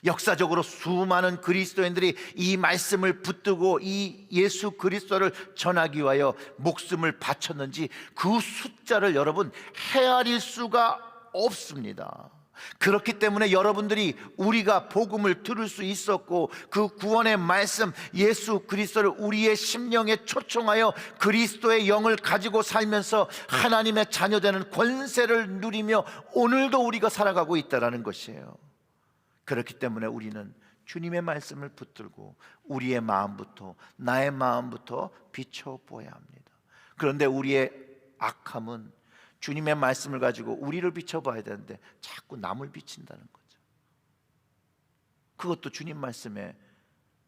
역사적으로 수많은 그리스도인들이 이 말씀을 붙들고 이 예수 그리스도를 전하기 위하여 목숨을 바쳤는지 그 숫자를 여러분 헤아릴 수가 없습니다. 그렇기 때문에 여러분들이 우리가 복음을 들을 수 있었고, 그 구원의 말씀 예수 그리스도를 우리의 심령에 초청하여 그리스도의 영을 가지고 살면서 하나님의 자녀되는 권세를 누리며 오늘도 우리가 살아가고 있다는 것이에요. 그렇기 때문에 우리는 주님의 말씀을 붙들고 우리의 마음부터, 나의 마음부터 비춰보아야 합니다. 그런데 우리의 악함은 주님의 말씀을 가지고 우리를 비춰봐야 되는데 자꾸 남을 비친다는 거죠. 그것도 주님 말씀에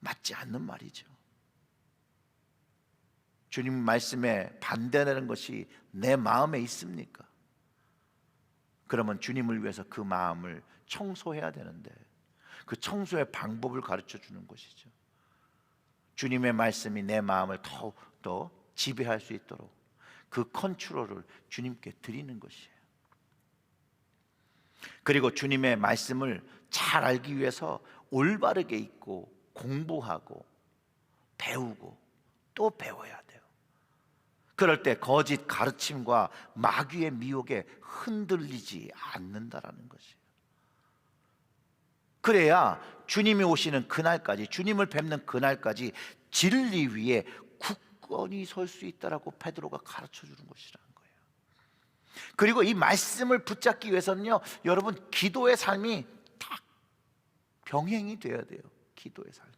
맞지 않는 말이죠. 주님 말씀에 반대되는 것이 내 마음에 있습니까? 그러면 주님을 위해서 그 마음을 청소해야 되는데 그 청소의 방법을 가르쳐 주는 것이죠. 주님의 말씀이 내 마음을 더욱더 지배할 수 있도록 그 컨트롤을 주님께 드리는 것이에요. 그리고 주님의 말씀을 잘 알기 위해서 올바르게 읽고 공부하고 배우고 또 배워야 돼요. 그럴 때 거짓 가르침과 마귀의 미혹에 흔들리지 않는다라는 것이에요. 그래야 주님이 오시는 그날까지, 주님을 뵙는 그날까지 진리 위에 굳건히 설 수 있다라고 베드로가 가르쳐 주는 것이라는 거예요. 그리고 이 말씀을 붙잡기 위해서는요, 여러분 기도의 삶이 딱 병행이 돼야 돼요. 기도의 삶.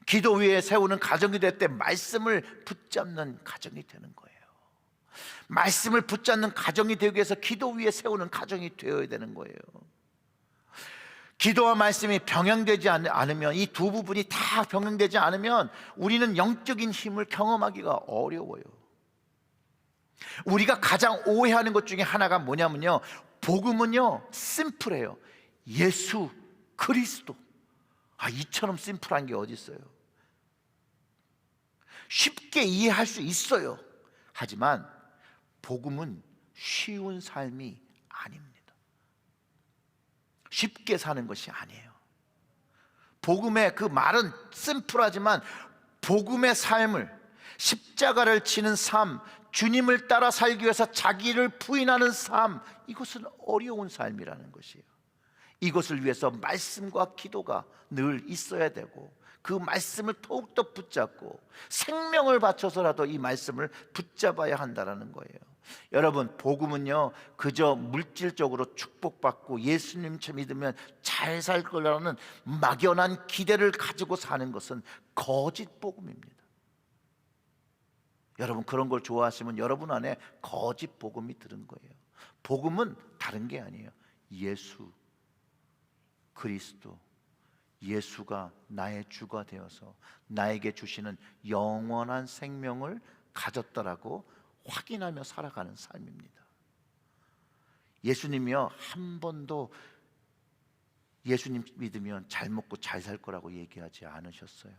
기도 위에 세우는 가정이 될 때 말씀을 붙잡는 가정이 되는 거예요. 말씀을 붙잡는 가정이 되기 위해서 기도 위에 세우는 가정이 되어야 되는 거예요. 기도와 말씀이 병행되지 않으면, 이 두 부분이 다 병행되지 않으면 우리는 영적인 힘을 경험하기가 어려워요. 우리가 가장 오해하는 것 중에 하나가 뭐냐면요, 복음은요 심플해요. 예수 그리스도. 이처럼 심플한 게 어디 있어요? 쉽게 이해할 수 있어요. 하지만 복음은 쉬운 삶이 아닙니다. 쉽게 사는 것이 아니에요. 복음의 그 말은 심플하지만 복음의 삶을, 십자가를 지는 삶, 주님을 따라 살기 위해서 자기를 부인하는 삶, 이것은 어려운 삶이라는 것이에요. 이것을 위해서 말씀과 기도가 늘 있어야 되고, 그 말씀을 더욱더 붙잡고 생명을 바쳐서라도 이 말씀을 붙잡아야 한다는 거예요. 여러분, 복음은요 그저 물질적으로 축복받고 예수님 믿으면 잘 살 거라는 막연한 기대를 가지고 사는 것은 거짓 복음입니다. 여러분, 그런 걸 좋아하시면 여러분 안에 거짓 복음이 들은 거예요. 복음은 다른 게 아니에요. 예수 그리스도, 예수가 나의 주가 되어서 나에게 주시는 영원한 생명을 가졌다라고 확인하며 살아가는 삶입니다. 예수님이요 한 번도 예수님 믿으면 잘 먹고 잘 살 거라고 얘기하지 않으셨어요.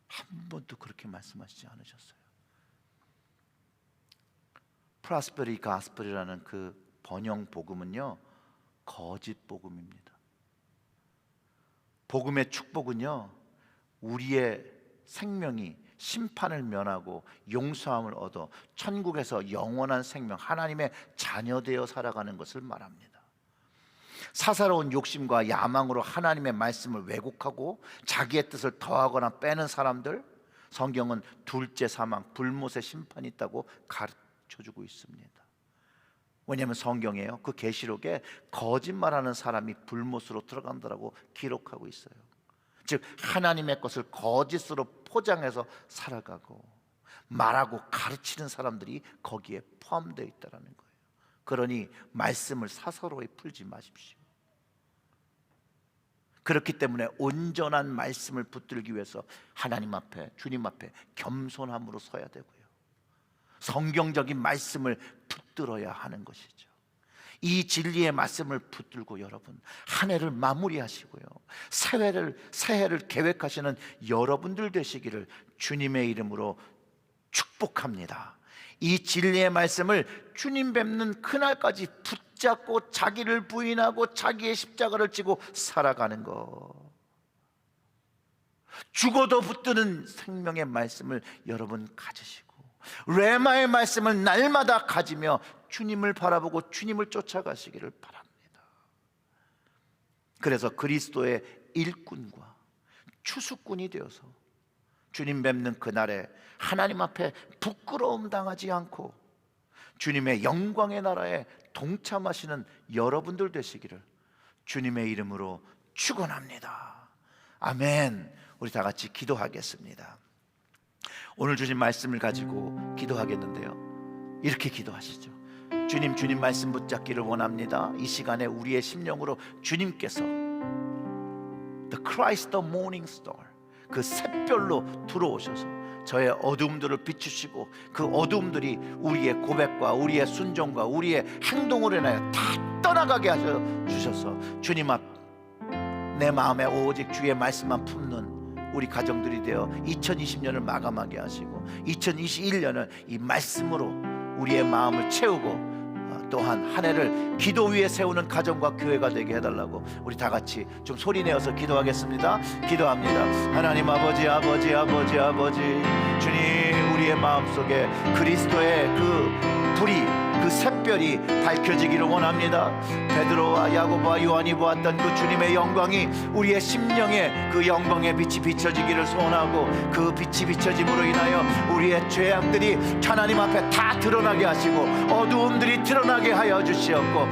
한 번도 그렇게 말씀하시지 않으셨어요. 프로스퍼리 가스펠이라는 그 번영 복음은요 거짓 복음입니다. 복음의 축복은요 우리의 생명이 심판을 면하고 용서함을 얻어 천국에서 영원한 생명, 하나님의 자녀 되어 살아가는 것을 말합니다. 사사로운 욕심과 야망으로 하나님의 말씀을 왜곡하고 자기의 뜻을 더하거나 빼는 사람들, 성경은 둘째 사망, 불못의 심판이 있다고 가르쳐주고 있습니다. 왜냐하면 성경에요 그 계시록에 거짓말하는 사람이 불못으로 들어간다라고 기록하고 있어요. 즉 하나님의 것을 거짓으로 포장해서 살아가고 말하고 가르치는 사람들이 거기에 포함되어 있다는 거예요. 그러니 말씀을 사사로이 풀지 마십시오. 그렇기 때문에 온전한 말씀을 붙들기 위해서 하나님 앞에, 주님 앞에 겸손함으로 서야 되고요, 성경적인 말씀을 붙들어야 하는 것이죠. 이 진리의 말씀을 붙들고 여러분 한 해를 마무리하시고요, 새해를 계획하시는 여러분들 되시기를 주님의 이름으로 축복합니다. 이 진리의 말씀을 주님 뵙는 그날까지 붙잡고 자기를 부인하고 자기의 십자가를 지고 살아가는 것, 죽어도 붙드는 생명의 말씀을 여러분 가지시고 레마의 말씀을 날마다 가지며 주님을 바라보고 주님을 쫓아가시기를 바랍니다. 그래서 그리스도의 일꾼과 추수꾼이 되어서 주님 뵙는 그날에 하나님 앞에 부끄러움 당하지 않고 주님의 영광의 나라에 동참하시는 여러분들 되시기를 주님의 이름으로 축원합니다. 아멘. 우리 다 같이 기도하겠습니다. 오늘 주신 말씀을 가지고 기도하겠는데요, 이렇게 기도하시죠. 주님 말씀 붙잡기를 원합니다. 이 시간에 우리의 심령으로 주님께서 The Christ the Morning Star, 그 샛별로 들어오셔서 저의 어두움들을 비추시고 그 어두움들이 우리의 고백과 우리의 순종과 우리의 행동으로 인하여 다 떠나가게 하셔 주셔서 주님 앞 내 마음에 오직 주의 말씀만 품는 우리 가정들이 되어 2020년을 마감하게 하시고 2021년을 이 말씀으로 우리의 마음을 채우고 또한 한 해를 기도 위에 세우는 가정과 교회가 되게 해달라고 우리 다 같이 좀 소리 내어서 기도하겠습니다. 기도합니다. 하나님 아버지, 아버지, 아버지, 아버지, 주님, 우리의 마음속에 그리스도의 그 불이, 그 샛별이 밝혀지기를 원합니다. 베드로와 야고보와 요한이 보았던 그 주님의 영광이 우리의 심령에 그 영광의 빛이 비춰지기를 소원하고, 그 빛이 비춰짐으로 인하여 우리의 죄악들이 하나님 앞에 다 드러나게 하시고 어두움들이 드러나게 하여 주시옵고,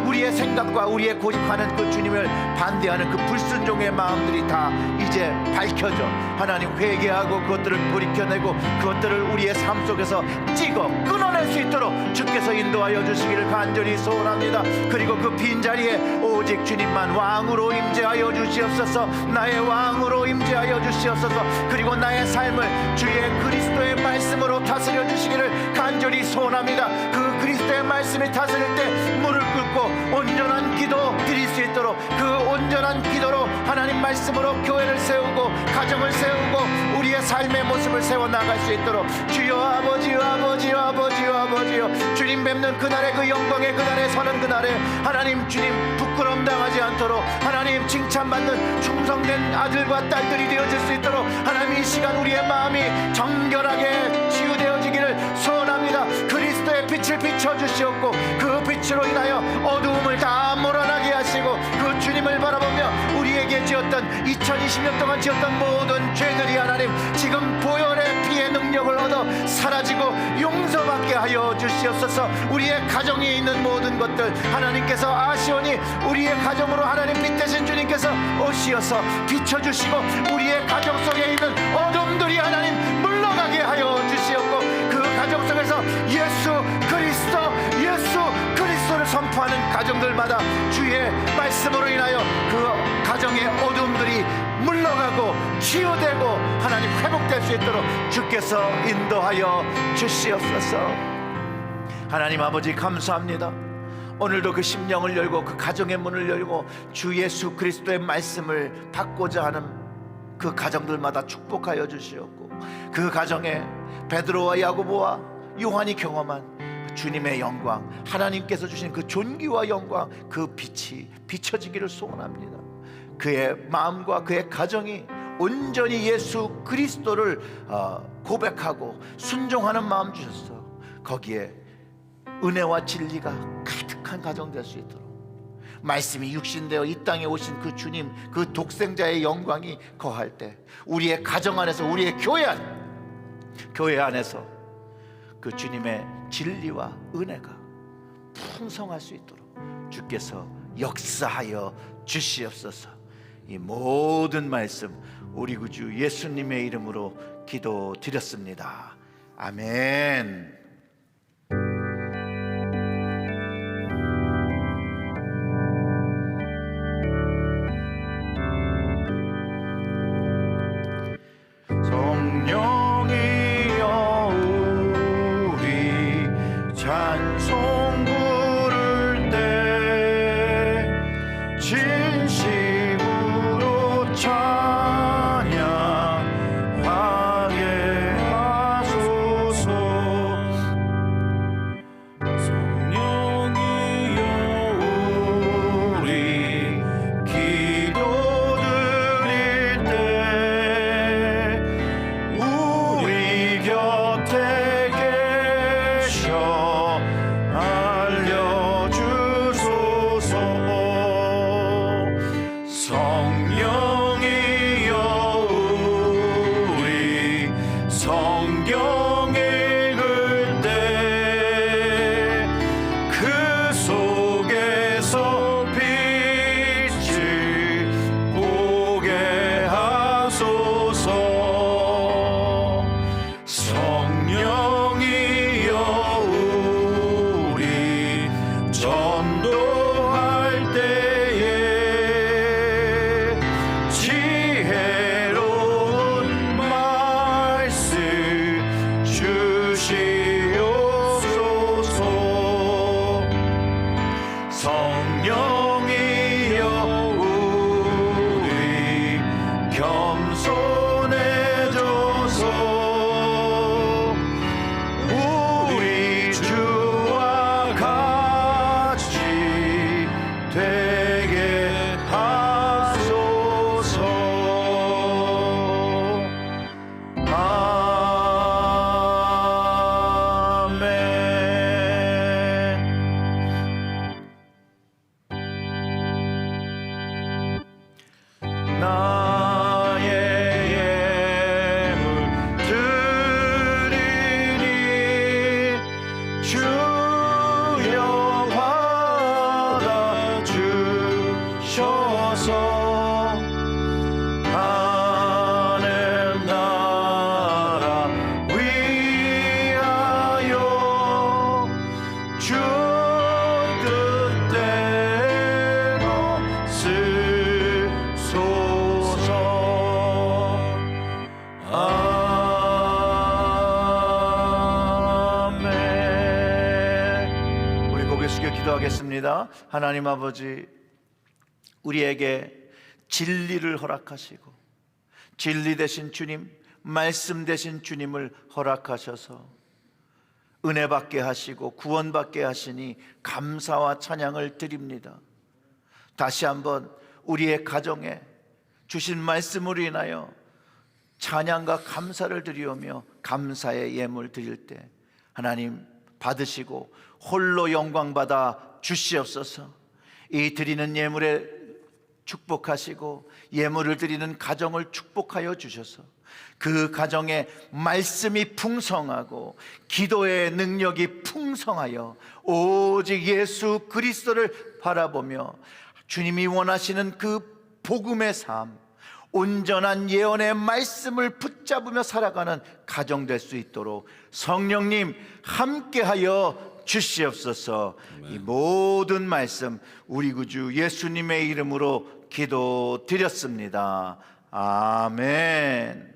우리의 생각과 우리의 고집하는 그 주님을 반대하는 그 불순종의 마음들이 다 이제 밝혀져 하나님 회개하고 그것들을 돌이켜내고 그것들을 우리의 삶 속에서 찍어 끊어낼 수 있도록 주께서 인도하여 주시기를 간절히 소원합니다. 그리고 그 빈자리에 오직 주님만 왕으로 임재하여 주시옵소서. 나의 왕으로 임재하여 주시옵소서. 그리고 나의 삶을 주의 그리스도의 말씀으로 다스려 주시기를 간절히 소원합니다. 그 그리스도의 말씀이 다스릴 때 무릎 꿇고 온전한 기도 드릴 수 있도록, 그 온전한 기도로 하나님 말씀으로 교회를 세우고 가정을 세우고 우리의 삶의 모습을 세워나갈 수 있도록 주여 아버지요, 아버지요, 아버지요, 아버지요, 주님 뵙는 그날의 그 영광의 그날에 서는 그날에 하나님 주님 부끄러움 당하지 않도록 하나님 칭찬받는 충성된 아들과 딸들이 되어질 수 있도록 하나님 이 시간 우리의 마음이 정결하게 치유되어지기를 소원합니다. 그리스도의 빛을 비춰주시옵고 그 빛으로 인하여 어두움을 다 몰아나게 하시고 그 주님을 바라보며 우리에게 지었던 2020년 동안 지었던 모든 죄들이 하나님 지금 보혈의 피의 능력을 얻어 사라지고 용서받게 하여 주시옵소서. 우리의 가정에 있는 모든 것들 하나님께서 아시오니 우리의 가정으로 하나님 빛되신 주님께서 오시어서 비춰주시고 우리의 가정 속에 있는 어둠들이 하나님 물러가게 하여 주시옵고 그 가정 속에서 예수 그리스도를 선포하는 가정들마다 주의 말씀으로 인하여 그 가정의 어둠들이 물러가고 치유되고 하나님 회복될 수 있도록 주께서 인도하여 주시옵소서. 하나님 아버지 감사합니다. 오늘도 그 심령을 열고 그 가정의 문을 열고 주 예수 그리스도의 말씀을 받고자 하는 그 가정들마다 축복하여 주시옵고 그 가정에 베드로와 야고보와 요한이 경험한 주님의 영광, 하나님께서 주신 그 존귀와 영광, 그 빛이 비춰지기를 소원합니다. 그의 마음과 그의 가정이 온전히 예수 그리스도를 고백하고 순종하는 마음 주셨어. 거기에 은혜와 진리가 가득한 가정 될 수 있도록 말씀이 육신되어 이 땅에 오신 그 주님, 그 독생자의 영광이 거할 때 우리의 가정 안에서, 우리의 교회 안에서 그 주님의 진리와 은혜가 풍성할 수 있도록 주께서 역사하여 주시옵소서. 이 모든 말씀 우리 구주 예수님의 이름으로 기도드렸습니다. 아멘. 성령이여 우리 찬송 부를 때 진심으로 찬양하게 하소서. 성령이여 우리 기도드릴 때 우리 곁에 계셔 알려주소서. 성령이여 우리 성경 읽을 때 그 속에서 빛을 보게 하소서. 성령이여 우리 전도할 때에 지혜로운 말씀 주시옵소서. 성령이여 우리 겸손해져서 우리 주와 같이 되게 하소서. 아멘. 나의 예물 드리니 주여 받아주셔서 하늘 나라 위하여 주 뜻대로 쓰소서. 아멘. 우리 고개 숙여 기도하겠습니다. 하나님 아버지, 우리에게 진리를 허락하시고 진리 되신 주님, 말씀 되신 주님을 허락하셔서 은혜 받게 하시고 구원 받게 하시니 감사와 찬양을 드립니다. 다시 한번 우리의 가정에 주신 말씀으로 인하여 찬양과 감사를 드리오며 감사의 예물 드릴 때 하나님 받으시고 홀로 영광 받아 주시옵소서. 이 드리는 예물의 축복하시고 예물을 드리는 가정을 축복하여 주셔서 그 가정에 말씀이 풍성하고 기도의 능력이 풍성하여 오직 예수 그리스도를 바라보며 주님이 원하시는 그 복음의 삶, 온전한 예언의 말씀을 붙잡으며 살아가는 가정 될 수 있도록 성령님 함께하여 주시옵소서. 이 모든 말씀 우리 구주 예수님의 이름으로 기도드렸습니다. 아멘.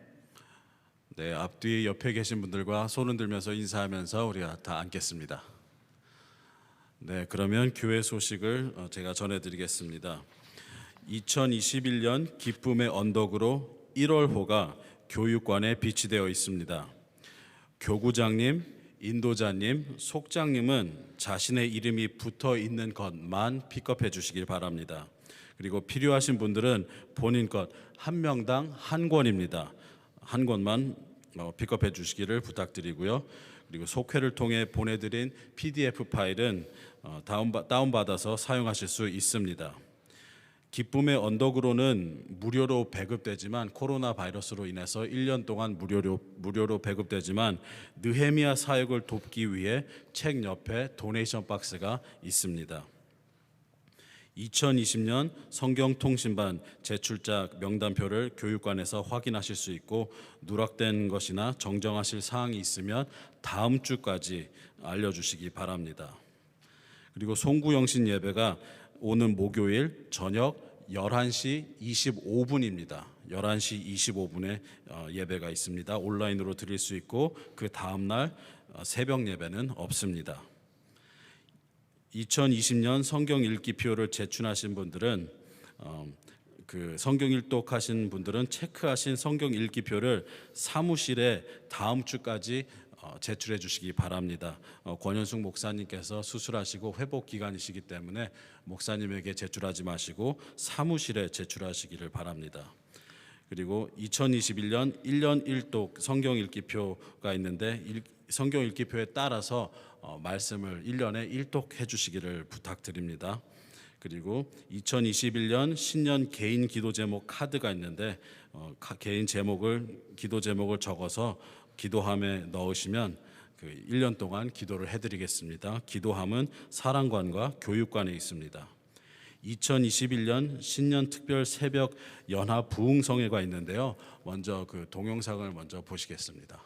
네, 앞뒤 옆에 계신 분들과 손 흔들면서 인사하면서 우리가 다 앉겠습니다. 네, 그러면 교회 소식을 제가 전해드리겠습니다. 2021년 기쁨의 언덕으로 1월호가 교육관에 비치되어 있습니다. 교구장님, 인도자님, 속장님은 자신의 이름이 붙어 있는 것만 픽업해 주시길 바랍니다. 그리고 필요하신 분들은 본인 것 한 명당 한 권입니다. 한 권만 픽업해 주시기를 부탁드리고요. 그리고 속회를 통해 보내드린 PDF 파일은 다운받아서 사용하실 수 있습니다. 기쁨의 언덕으로는 무료로 배급되지만 코로나 바이러스로 인해서 1년 동안 무료로 배급되지만 느헤미야 사역을 돕기 위해 책 옆에 도네이션 박스가 있습니다. 2020년 성경통신반 제출자 명단표를 교육관에서 확인하실 수 있고 누락된 것이나 정정하실 사항이 있으면 다음 주까지 알려주시기 바랍니다. 그리고 송구영신 예배가 오는 목요일 저녁 11시 25분입니다. 11시 25분에 예배가 있습니다. 온라인으로 드릴 수 있고 그 다음 날 새벽 예배는 없습니다. 2020년 성경 읽기표를 제출하신 분들은 그 성경 일독하신 분들은 체크하신 성경 읽기표를 사무실에 다음 주까지 제출해 주시기 바랍니다. 권현숙 목사님께서 수술하시고 회복 기간이시기 때문에 목사님에게 제출하지 마시고 사무실에 제출하시기를 바랍니다. 그리고 2021년 1년 1독 성경 읽기표가 있는데 성경 읽기표에 따라서 말씀을 1년에 1독 해주시기를 부탁드립니다. 그리고 2021년 신년 개인 기도 제목 카드가 있는데 개인 기도 제목을 적어서 기도함에 넣으시면 그 1년 동안 기도를 해드리겠습니다. 기도함은 사랑관과 교육관에 있습니다. 2021년 신년 특별 새벽 연합 부흥성회가 있는데요. 먼저 그 동영상을 먼저 보시겠습니다.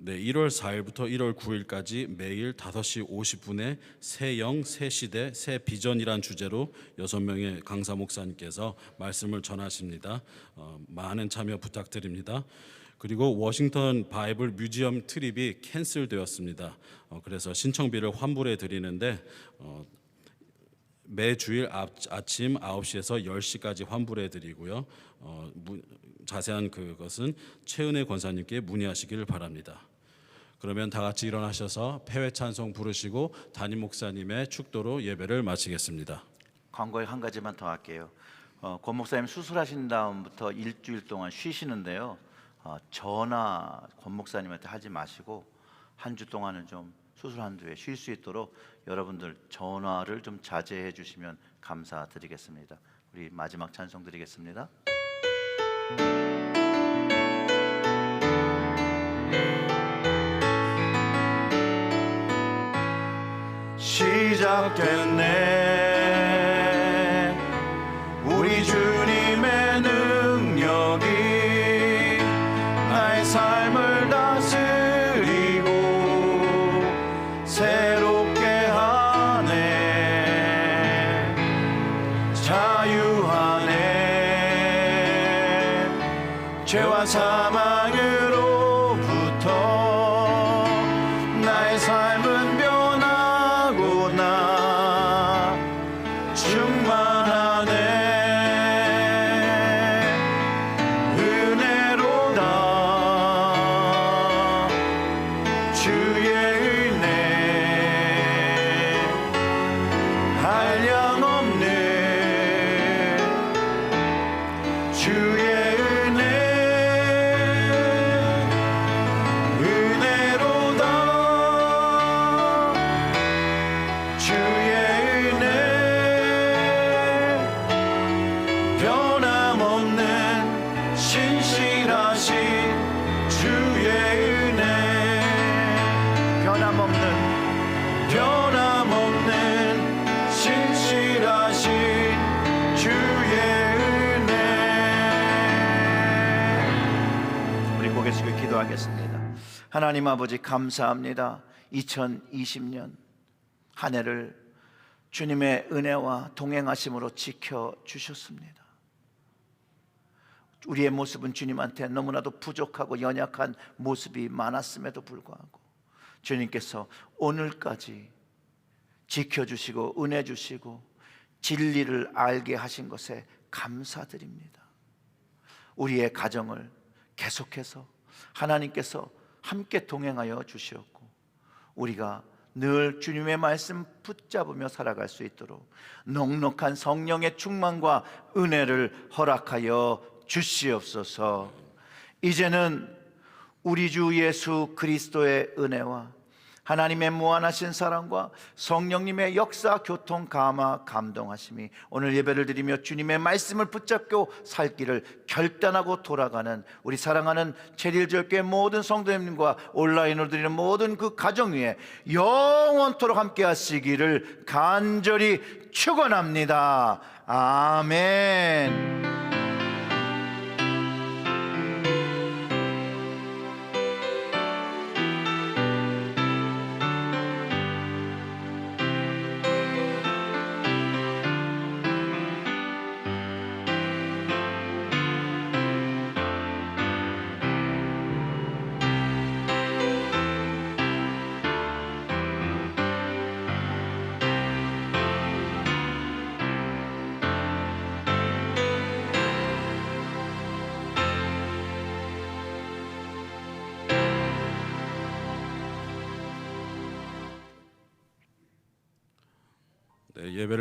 네, 1월 4일부터 1월 9일까지 매일 5시 50분에 새 영, 새 시대, 새 비전이란 주제로 6명의 강사 목사님께서 말씀을 전하십니다. 많은 참여 부탁드립니다. 그리고 워싱턴 바이블 뮤지엄 트립이 캔슬되었습니다. 그래서 신청비를 환불해 드리는데 매주일 아침 9시에서 10시까지 환불해 드리고요. 자세한 그것은 최은혜 권사님께 문의하시기를 바랍니다. 그러면 다 같이 일어나셔서 폐회 찬송 부르시고 담임 목사님의 축도로 예배를 마치겠습니다. 광고에 한 가지만 더 할게요. 권 목사님 수술하신 다음부터 일주일 동안 쉬시는데요. 전화 권 목사님한테 하지 마시고 한 주 동안은 좀 수술한 뒤에 쉴 수 있도록 여러분들 전화를 좀 자제해 주시면 감사드리겠습니다. 우리 마지막 찬송 드리겠습니다. 시작됐네 우리 주님의 능력이 나의 삶을 다스리고 새롭게 하네 자유하네 죄와 사망으로부터 나의 삶은 변하고 기도하겠습니다. 하나님 아버지 감사합니다. 2020년 한 해를 주님의 은혜와 동행하심으로 지켜주셨습니다. 우리의 모습은 주님한테 너무나도 부족하고 연약한 모습이 많았음에도 불구하고 주님께서 오늘까지 지켜주시고 은혜 주시고 진리를 알게 하신 것에 감사드립니다. 우리의 가정을 계속해서 하나님께서 함께 동행하여 주시었고 우리가 늘 주님의 말씀 붙잡으며 살아갈 수 있도록 넉넉한 성령의 충만과 은혜를 허락하여 주시옵소서. 이제는 우리 주 예수 그리스도의 은혜와 하나님의 무한하신 사랑과 성령님의 역사, 교통, 감화, 감동하심이 오늘 예배를 드리며 주님의 말씀을 붙잡고 살 길을 결단하고 돌아가는 우리 사랑하는 제일절교회 모든 성도님과 온라인으로 드리는 모든 그 가정 위에 영원토록 함께 하시기를 간절히 축원합니다. 아멘. 네, 예배를